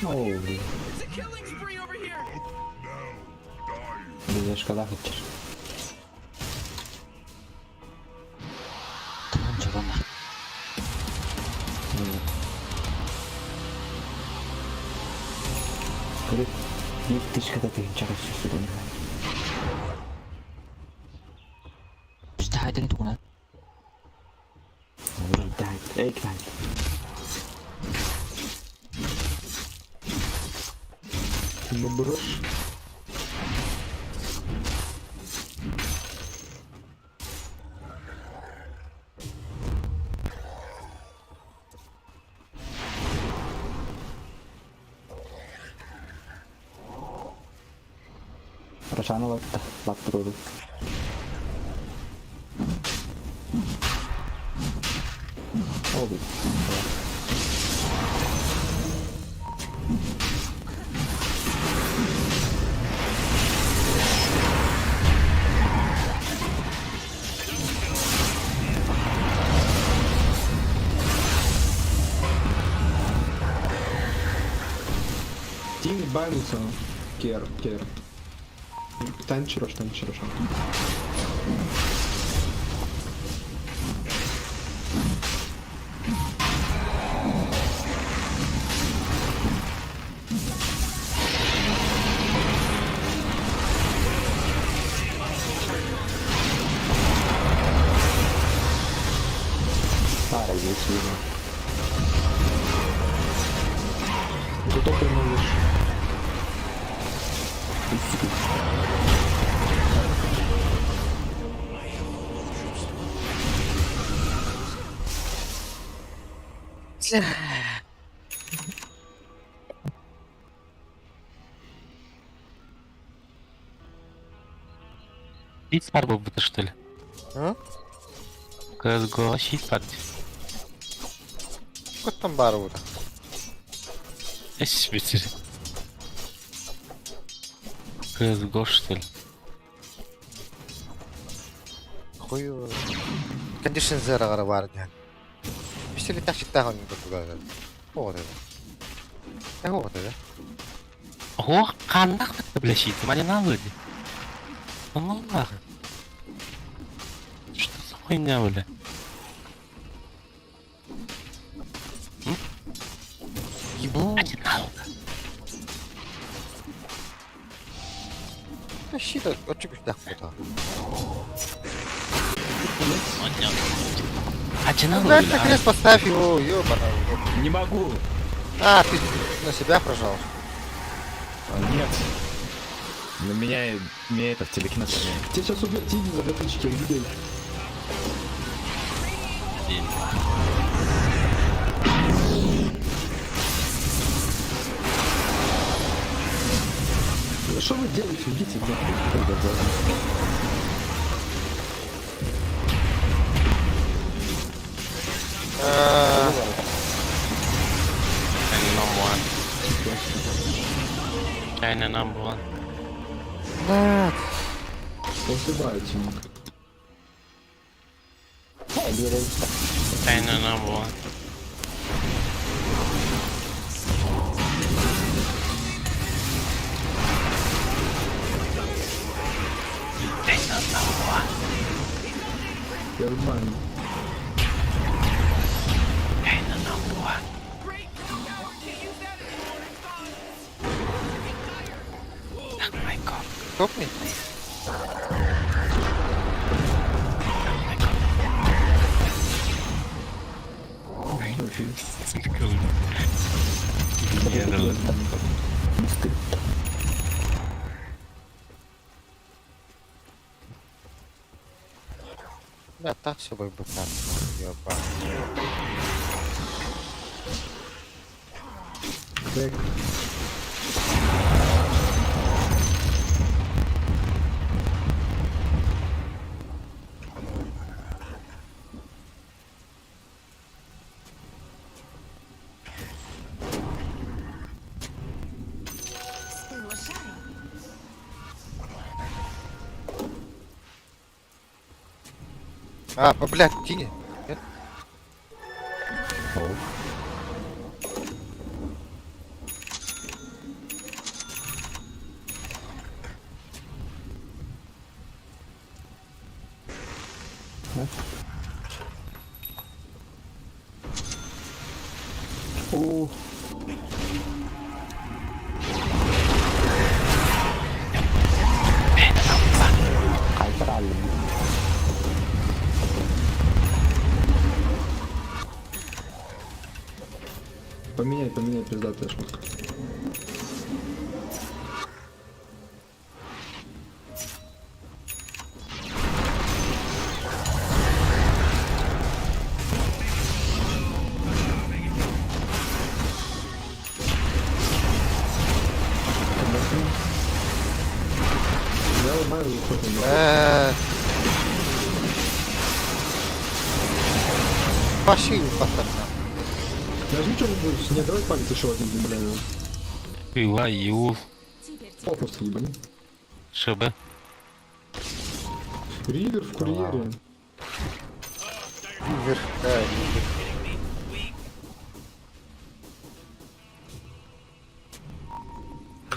Oo, It's a killing spree over here! bir yaş kadar kaçır. Tabanca bana. 그래, 이 뜻이가 괜찮을 수 있으려나. Müstehadin tuğuna. İlk Bu brush. Rashana lattı rolü. Oldu. Тим Байлсон. Кер. Танчирош. Para, geçiyor. Зато прямолишь. Щит спар был будто, что ли? Ha? CSGO щит спар. Kuttan bari burada. Эш битер. CSGO что ли? Хую. Condition zero gara var yani. Bir şey tak şitta hangi bu kadar. O kadar. O kadar. О, кандак блещит, мне на выйди. Ну нахуй. Что за хуйня, бля? Ебу. Иди нахуй. Щита, от чего так вот. Иди нахуй, Да, бля. наконец поставь его, ёбана. Не могу. А, ты на себя прожал. Нет. На меня это в телекинез. Тебя сейчас убьет Тиги за gatычки, людей. Что вы делаете? Идите нахуй. China number one. Нет. Ошибаете. China number one. China number one. Нормально. China number one. Great, Tower can't use that anymore. It's gone. Oh my god. Топни. Да, так все бы так. Ёба. Так. Still a shadow. А, блядь, тяни. Нет? О, кайфрали. Поменяй, пиздатая шутка. Нормально выходим. Пошли поставь. Нажми что-нибудь. Нет, давай палец еще один земляю. Пиваю. О, просто ебани. ШБ. Ривер в курьере. Вверх, да, вверх.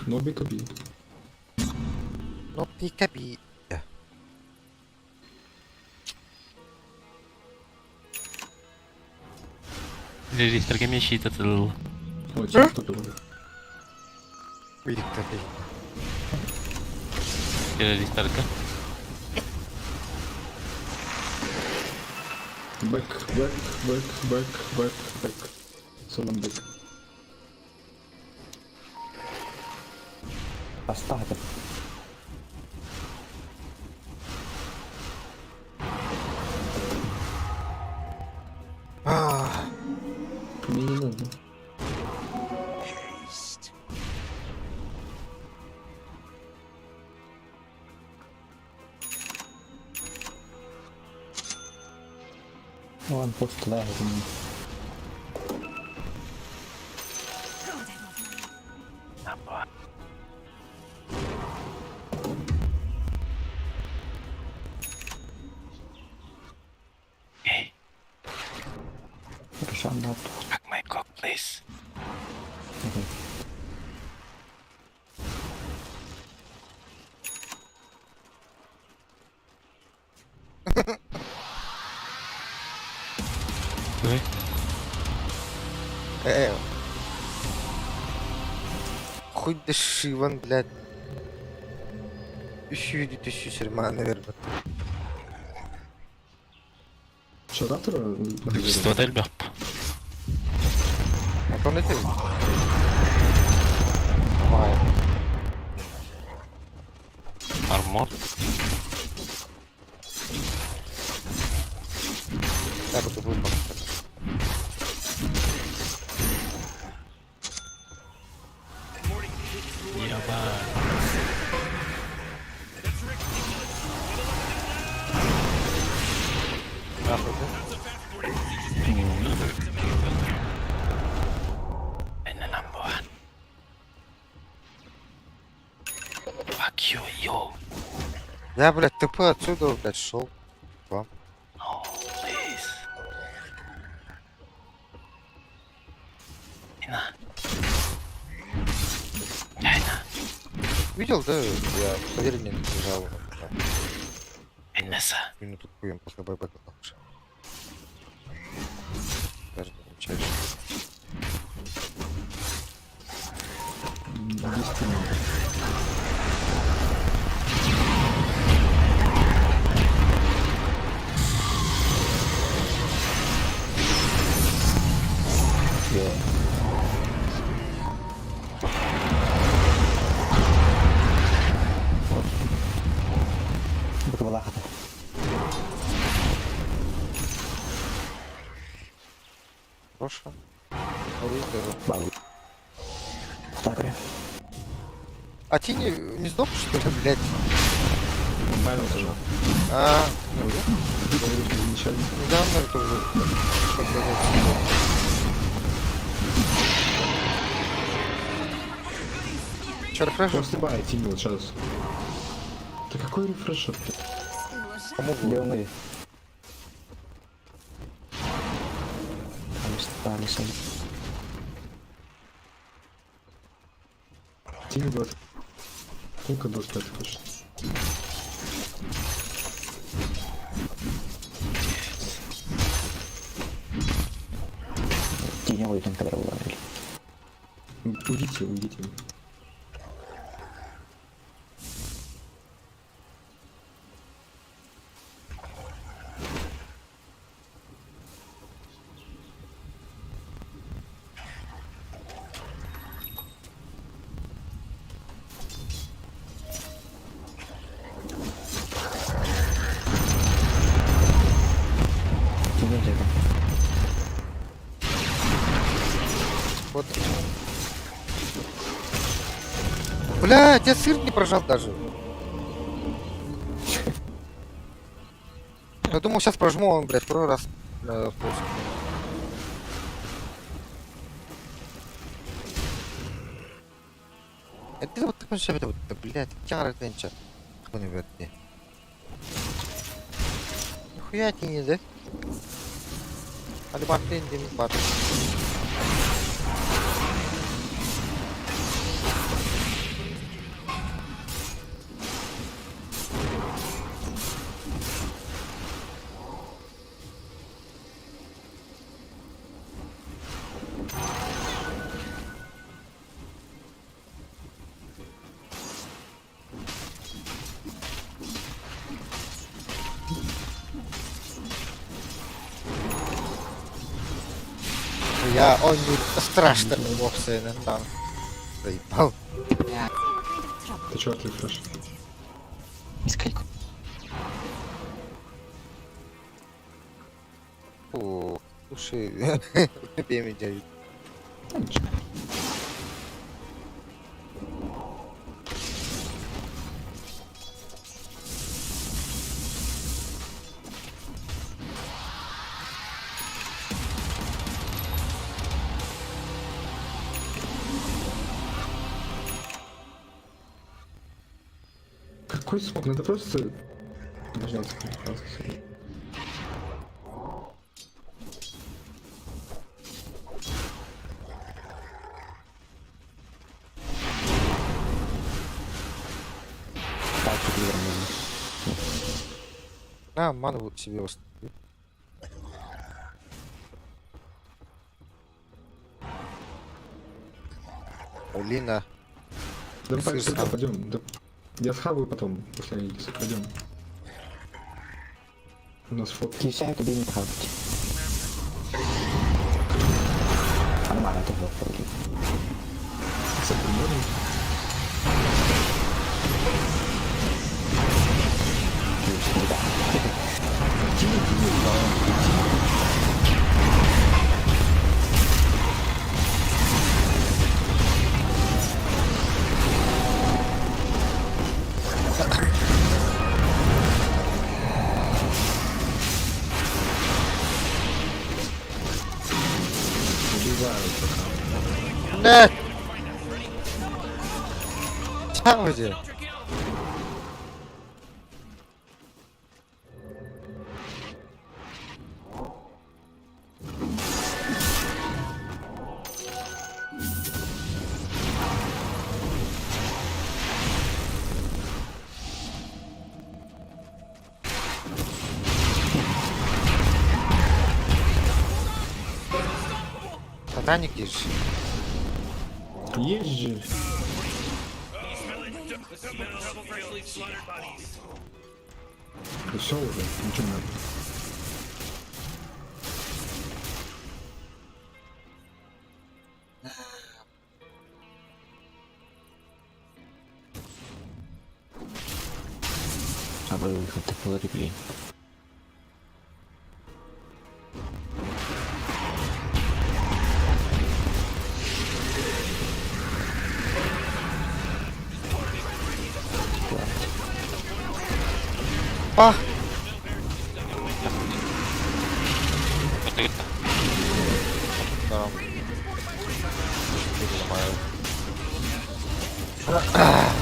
Ноби копи. Ну, пикаби. Регистр щит отдал. Ой, что такое? Пикаби. Регистрка. Бэк. Солом бэк. Оставь. Мне не надо. Вон пост лягу. God, I love Все, на Как my cock, please. Ну и? Э. Хуй дыши, вон, блядь. Еще идет, еще серма, наверное. Що завтра? Количество del map. А то не ти. Має. Армор. Я буду випадку. Ебать. Нахуй, да? And the number one. Fuck you, yo. Я, блядь, ТП отсюда, блядь, шел. No, please. Ина. Ина. Видел, да? Я поверение не лежал. Инесса. Минуту хуем после байбека лучше. Даже не замечаешь. 10 минут. Буду балахати. Прошло. Оружие. Бабу. Стакрі. А ты не сдох, что ли, блядь? Правильно зажав. А, Говорю, що замечательно. недавно это уже. Че, рефреш? Просто бай, Тимил, сейчас. Да какой рефреш? Кому Де было? вони? Там сам. Тимил 20. Сколько 25 хочешь? Тіньовий там кадр вдарили. Уйдите, уйдите. Тіньовий там. Вот. Блядь, я сыр не прожал даже. Я думал, сейчас прожму, он, блядь, второй раз. Спуск. Это вот такой же, вот, блядь, тяра тенча. Кто не врет мне. Нихуя тебе не, да? Али Мартин, Дим Мартин. Я, ой, ну, страшно, вовсе не там. Заебал. Ты чё, рефреш? Скільки? О, слушай, тебе меня. Какой смог? Надо просто... Дождаться. На, ману себе восстанови. Улина. Давай Слышь, сюда, а- пойдем. Я схаваю потом, после Аидиса. Пойдем. У нас фотки. Кисаю тобі не хавать. А нормально, ти виходить. Це прибором. Убиваю пока. Нет! Чего где? Сатаник есть. Есть же. Все уже, ничего не надо. А ви виходите по реплі. А! Вот это. Да.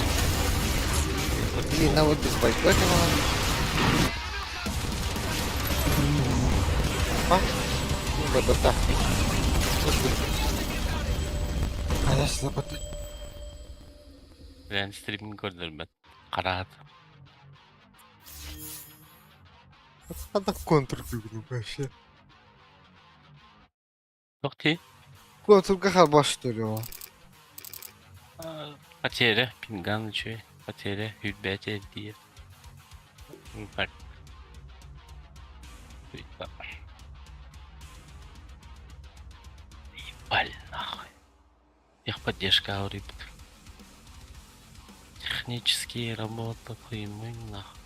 Блин, на вот без бойкота. А? ББТ. А я сюда ББТ. Yani streaming gördüm ben. Kara Надо контур выиграл вообще. Yok ki. Контур как баш что ли? Он? Потеря. Пинган че. Потеря. Hübbete diye. Бak. Ебаль нахуй. Техподдержка аурит. Технические работы хуймы нахуй.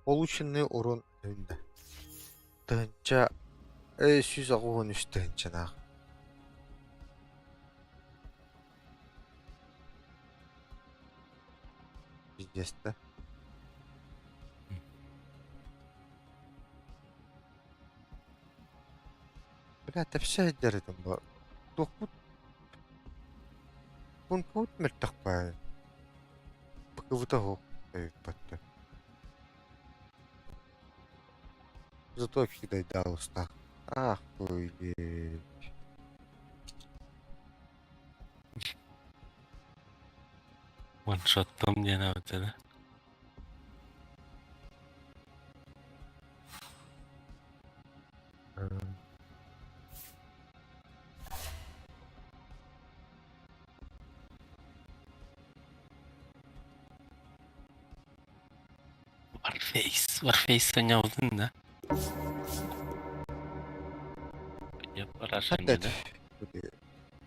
Oluşunlu orun önünde. Dönce süz ağın üstünce nağ. Bizde. Bля, да все дердем ба. Тохут бун пут мэлтах ба. Баквтахо батта. Зато кидай дауста. Охуеть. Ваншоттом gene ötede. Warface oynadın da. Yapar Хатад. şimdi de.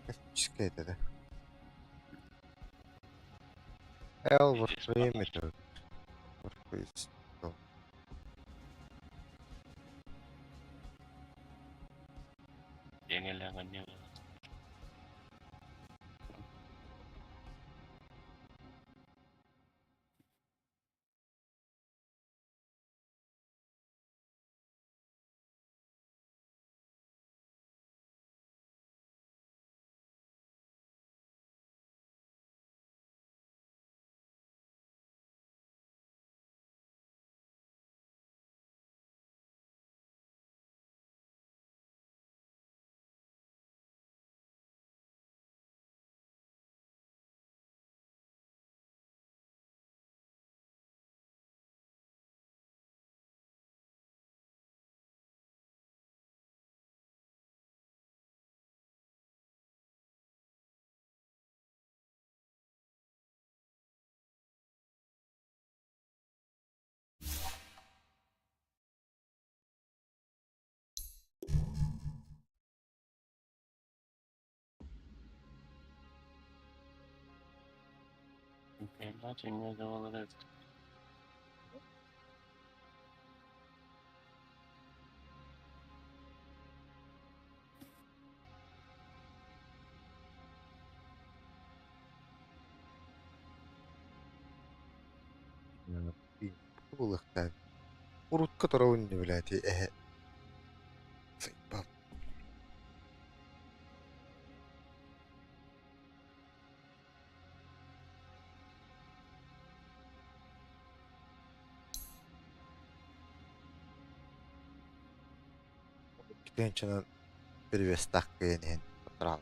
Космическое это да. Элвор Perimeter. Warface. Yenilen ne? Evlat dünyada olarak Был их там. Урут, которого не является. Заебал. Китенчанан перевес так кенен. Потрал.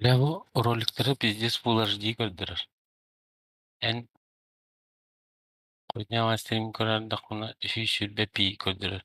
bu rolikleri pиздец Full HD gördüler. En koyduğum stream gören de bunu 300p gördüler.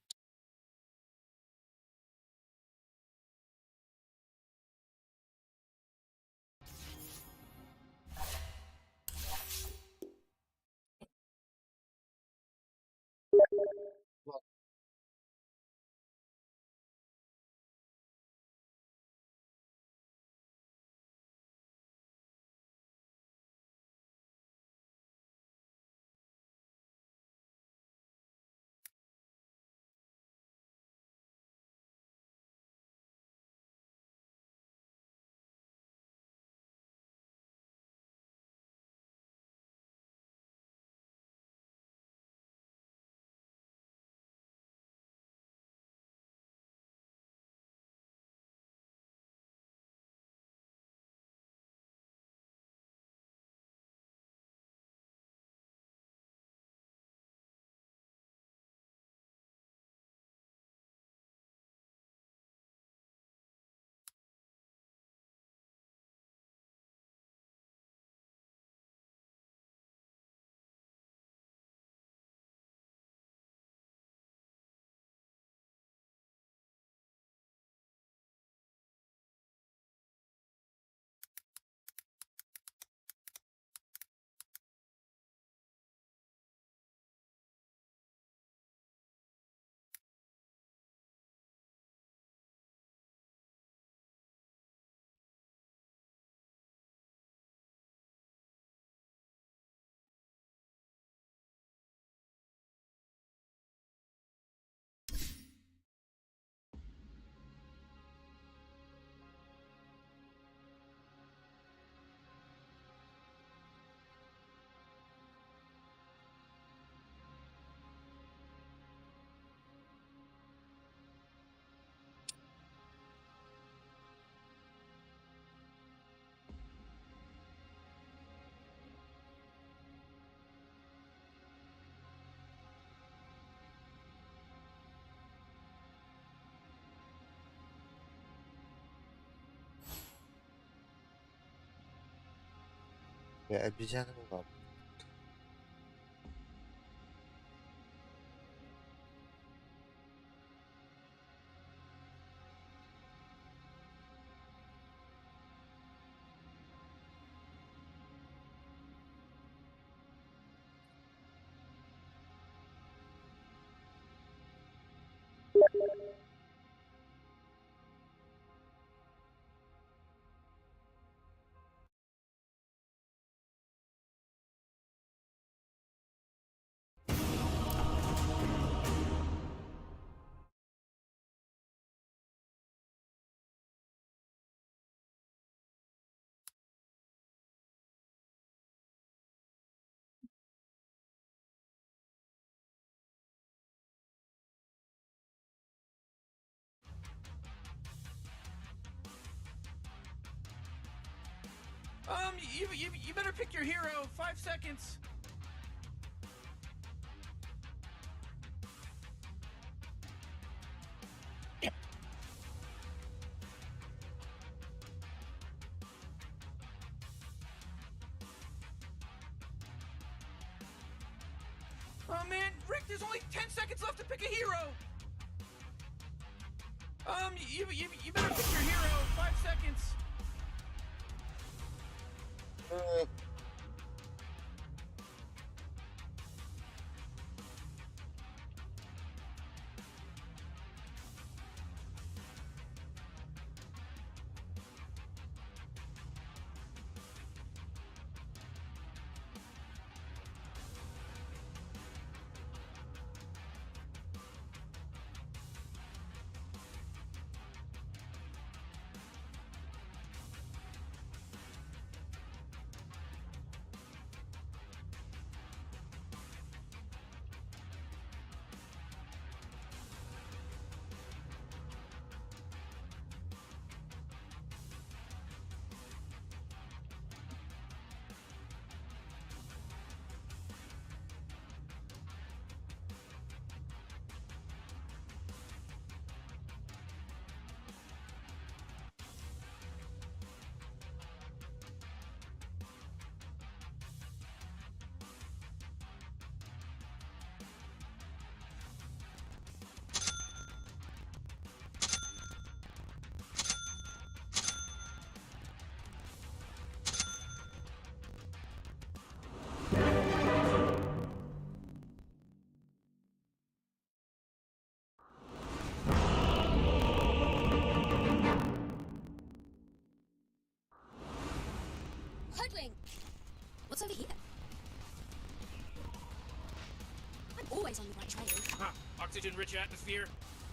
Ya bir canım var. You better pick your hero. 5 seconds. Oh man, Rick, there's only 10 seconds left to pick a hero. You better pick your hero. 5 seconds. Codewing! What's over here? I'm always on the right trail. Huh. Oxygen-rich atmosphere.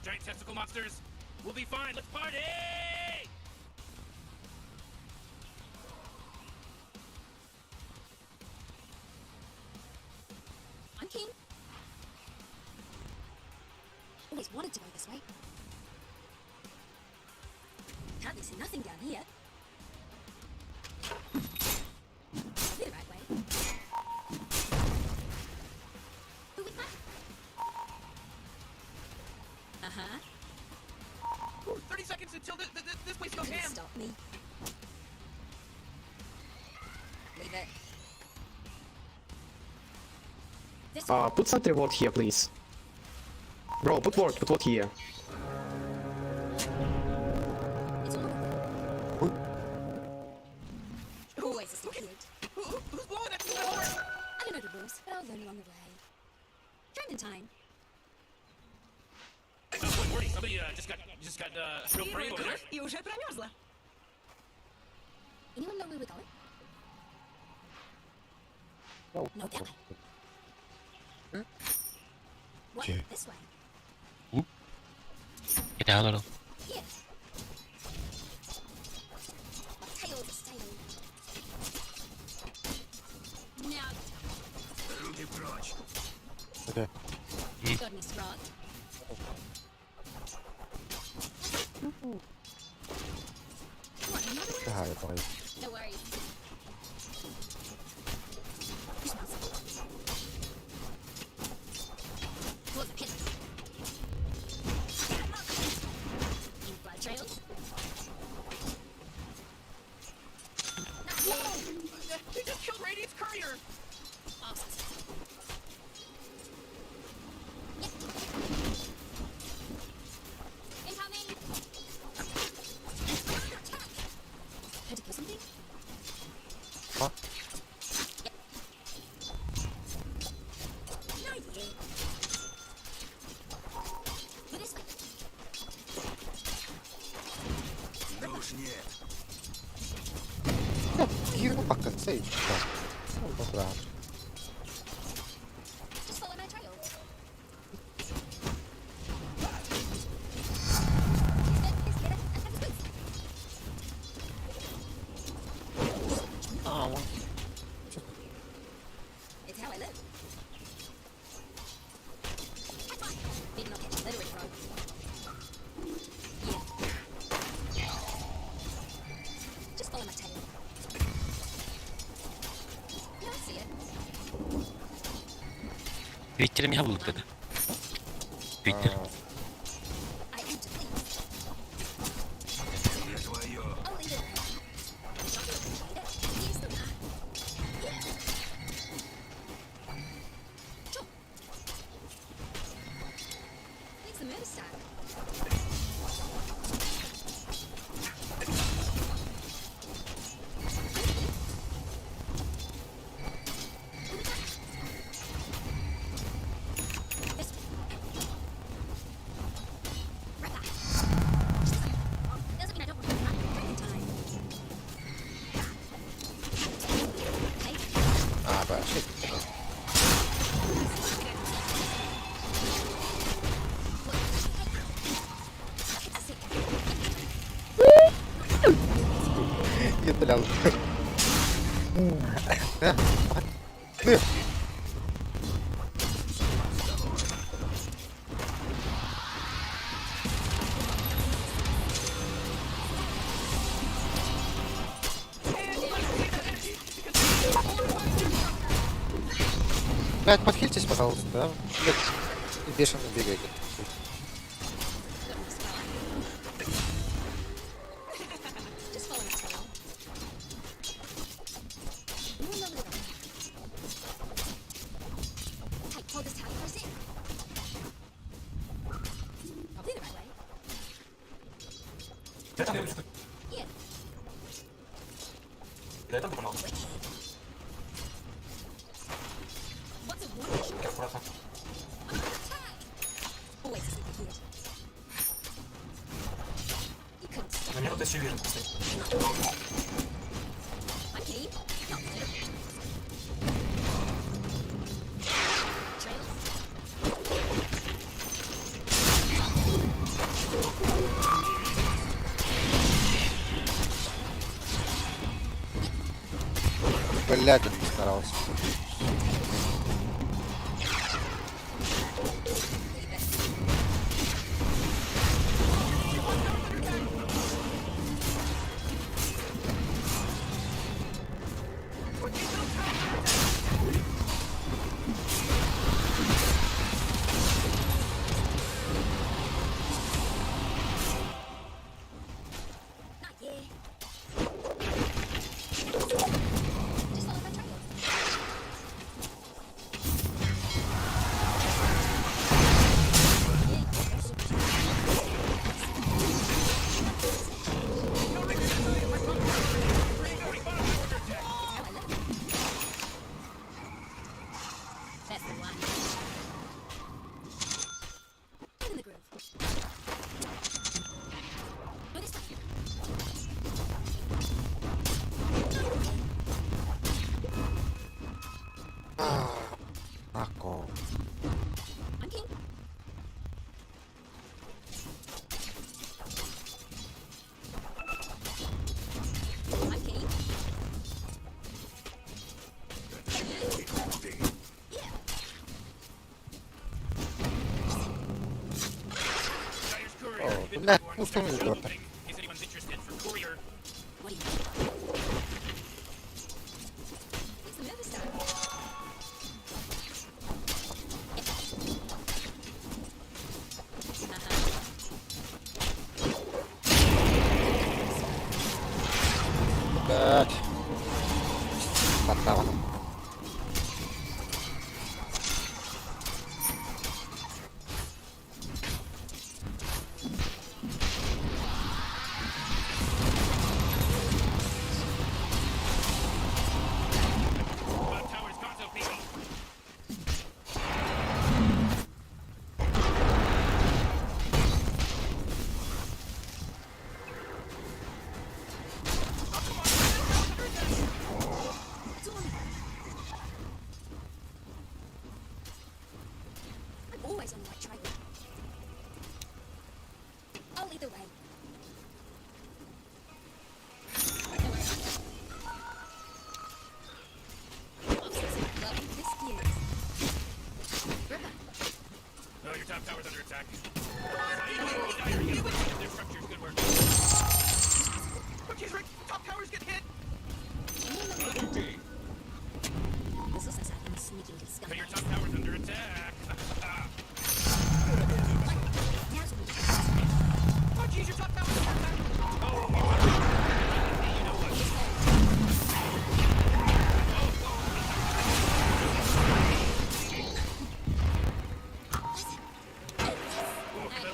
Giant testicle monsters. We'll be fine. Let's party! I'm keen. Always wanted to go this way. Hardly see nothing down here. I'll be the right way. Who with that? Uh-huh. 30 seconds until this place goes Can you ham. stop me? Leave it. This way. Put sentry ward here, please. Bro, put ward here. It's all always a step ahead. Who's blowing that horn? I don't know the rules, but I'll learn along the way. Trend in time. Morty, somebody just got real brave over there. И уже промерзла. Anyone know where we're going? No, that way. What? Yeah. This way? Get down a little. Here. My tail is stale. Now, Okay. got any straw? What, another one? Hi, boy. No worries. You smell something. Towards the pit. Any blood trails? They just killed Radiant's courier. Awesome. Incoming! Attack! Had to kill something? What? Not yet. Go this way. Гирно пока цей. Да. Just follow my trail. It's how I live. Maybe not catch literary frog. Yeah. Just follow my tail. You don't see it. Твиттер меня вылупит. Твиттер. I aim to please. Only little. Not gonna appreciate it. Here's the map. Yeah. Sure. Where's the murder stack? This way. Right back. Doesn't mean I don't want to run in time. Okay. But shit. Gitu lang. Блядь, подхильтесь, пожалуйста, да? Блядь, бешено бегайте. Just follow my trail. You will know where we're going. Hey, hold this tag for a sec. Probably the right way. Yeah. Wicked. What's a wood? Attack! Always a sleepy kid. You couldn't stop me. I'm keen. Legend старался. Not yet. Just follow my trail. That's the one. Get in the groove. Go this way. Ako. I'm king. I'm king. Yeah. Dyer's courier Oh, has been that reborn. was totally good. In case anyone's interested for courier. What do you mean? It's the nervous style. Bad. Patlawan. Bottom tower's console people. It's on. I'm always on the right trail. I'll lead the way. Don't worry. I'll fix it. Love this years. Ripper. No, your top tower's under attack. Dyer, get away from their structures. Good work. Oh, jeez, Rick. Top tower's getting hit. This looks like something sneaky little But your scumbag. top tower's under attack. Now's when we Oh, jeez, your top tower's under attack. Oh, you know what?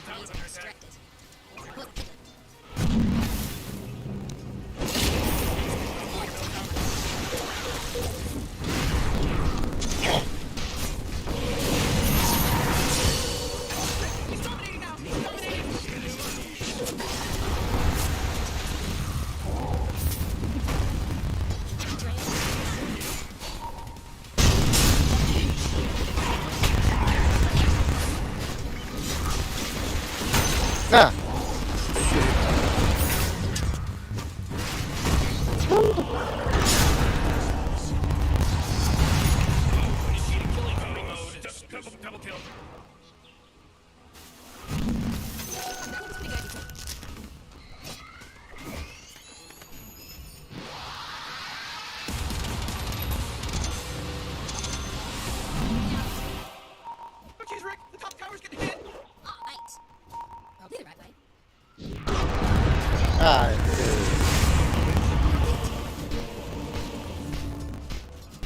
I need to distract it. Look, He's dominating now. He's dominating. Ah! Initiating killing mode. Double kill. that looks pretty good. Oh, jeez, Rick. The top tower's getting hit. Oh, mate. Probably the right way. Ah,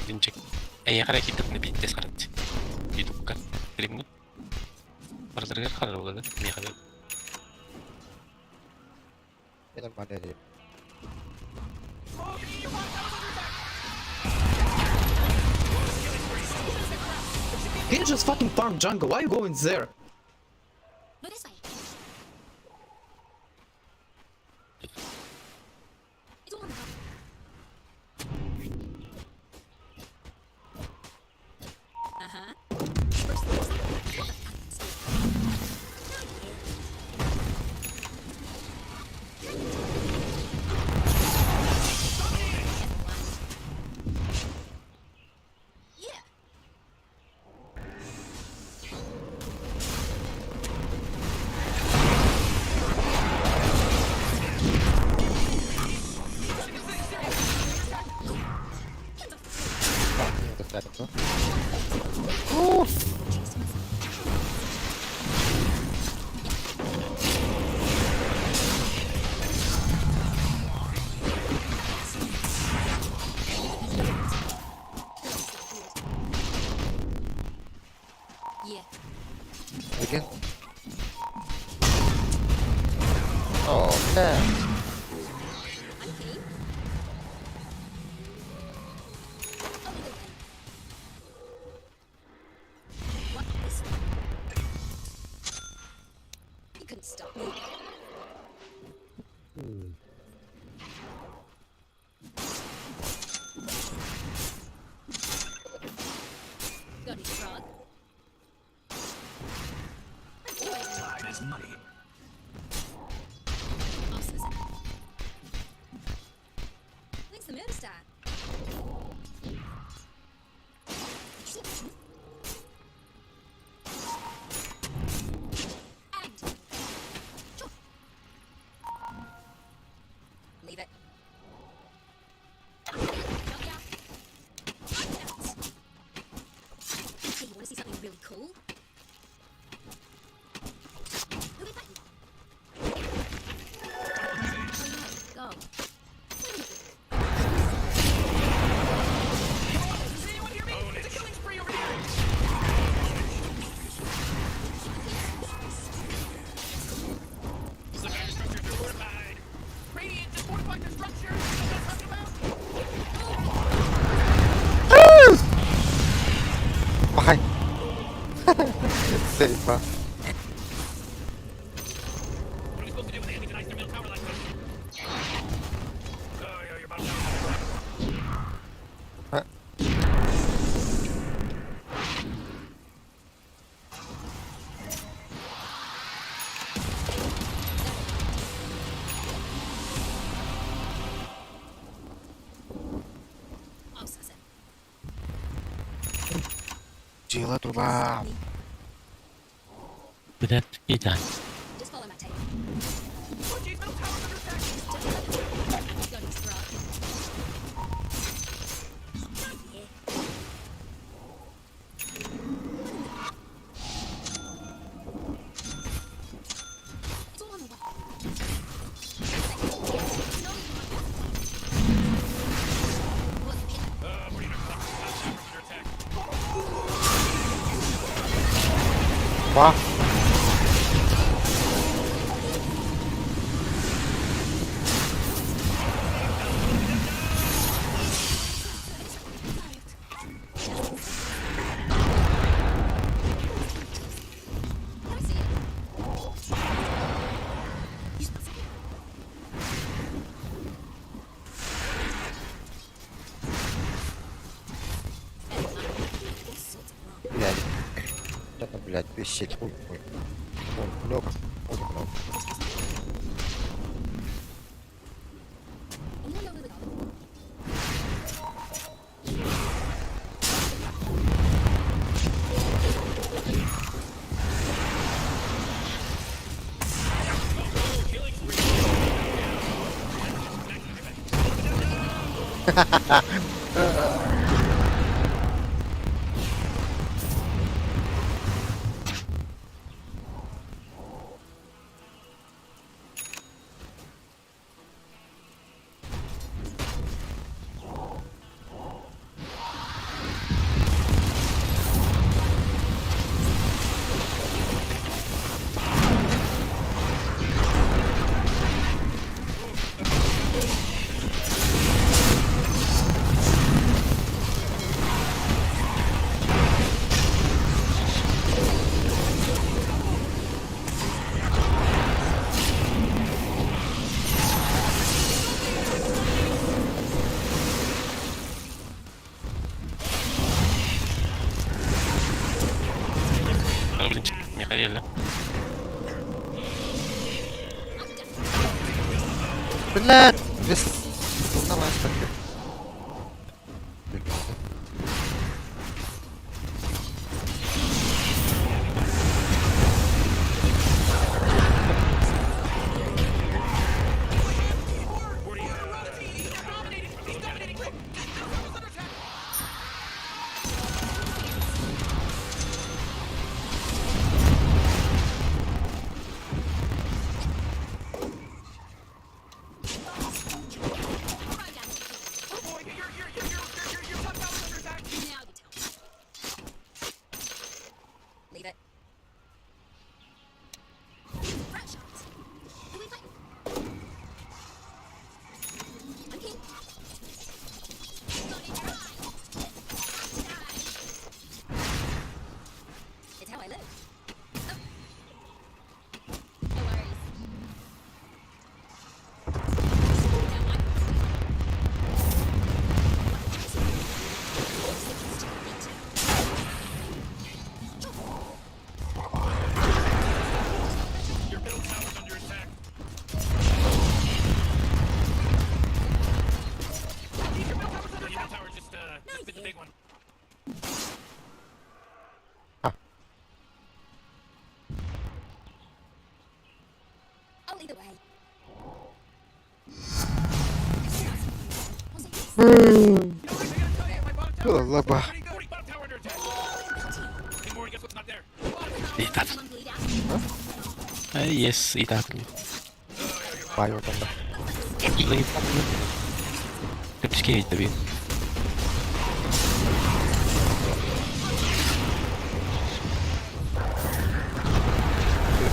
Динчик. Я қарай кетіп не беттес қарады. Ютубқа. Кіремін. Барзырға қарар болады. Не қарай. Yan ang manili. Oh, your bottom tower's under attack. Can you just fucking farm jungle? Why are you going there? Go this way. It's on. Uh-huh. First things what the fuck is this? Not yet. I'm keen. Only the win. What is... You couldn't stop me. Got any frog? Time is money. Awesome. When's the murder start? And sure. Leave it. Not yet. Hey, you want to see something really cool? Who we fighting? Go. Does anyone hear me? It's a killing spree over here! The better structures are fortified! Radiant just fortified their structures! You know what I'm talking about? Bakay. Safe pa. What are we supposed to do when the enemy denies their middle tower like this? Oh, yeah, your bottom tower. Huh? Awesome. Gila tuh bang. With that, you're done. Just follow my tape. Oh, geez, middle tower's under attack! Got his frog. Yeah. It's all on the way. What's hit? What are you doing? Tower's under attack. Wah. I see it. Блядь. Это, блядь, пищить. Ой, ой. Ой, много. Ой, много. Anyone know where we go? Mikaela. Блядь! Без... Самое спасибо. Either way. Allah bah. Bottom tower under attack. Hey, Mori, guess what's not there? Itat. Someone bleed out. Yes, itat. Mayo tanda. Lagi pa. Tapos kayo tabi.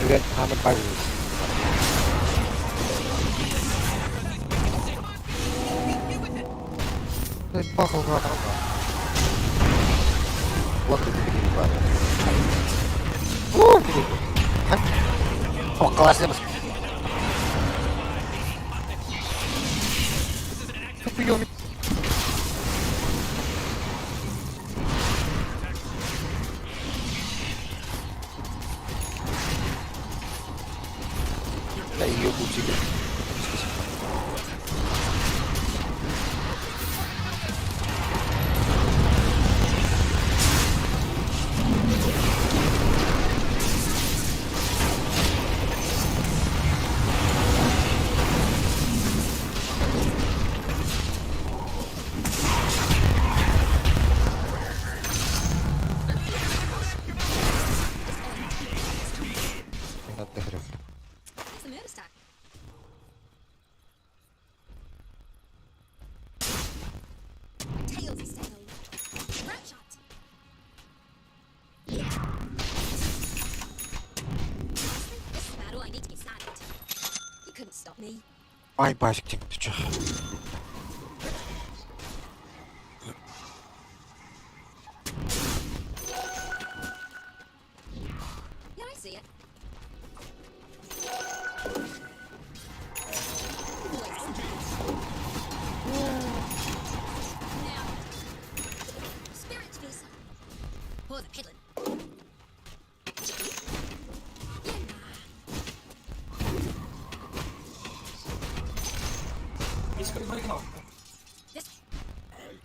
Lihat aman pagi. Bakal apa? Waktu begini pak. Gini. Kan? Oh kelasnya mas. Tapi yun. Naiyo po siya. Ingat deh, bro. It's the murder stack. Tails is staying. Rat shot. This battle, I need to be silent. You couldn't stop me. Ay başlık çıktı. Yeah, I see it. Now, spirit vessel. Pour the peddling. This way.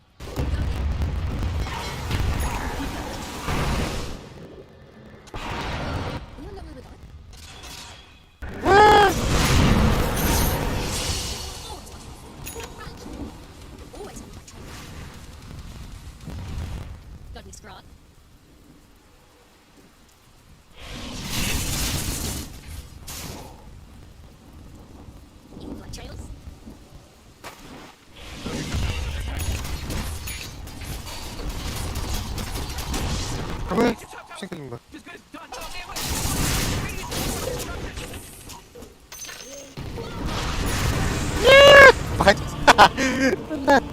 Anyone know where we're going? Always on my trail. Got any scrod? Any blood trails? Apa? Singkilin ba? Just good as done. Oh, damn it. Bakit? Nat.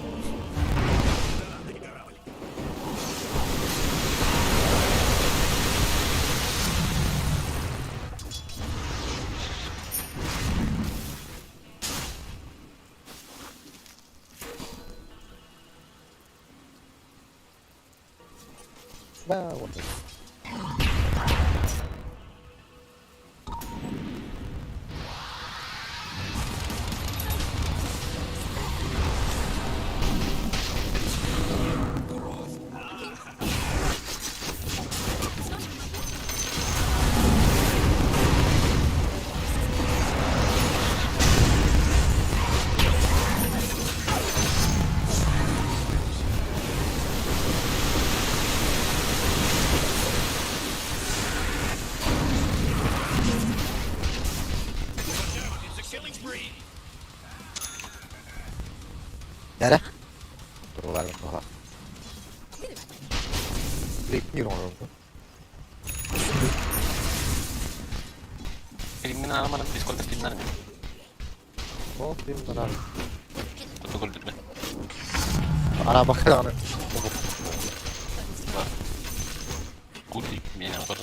Bawat. It's a killing spree. Ya dah. Turun lalu bawah. Leave ni orang tu. Hindi na naman ang Discord kasi na rin. Oh, tim benar. Tutugol din na. Araba ka na. Kuti, hindi na ako.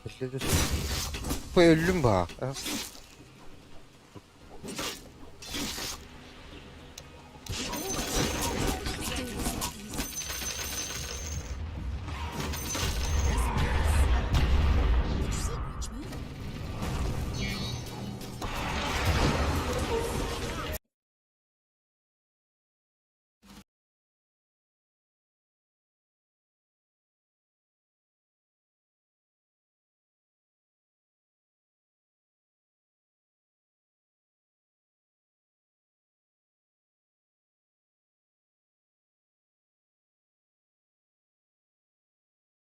Bekle dur. Bu öldüm bak.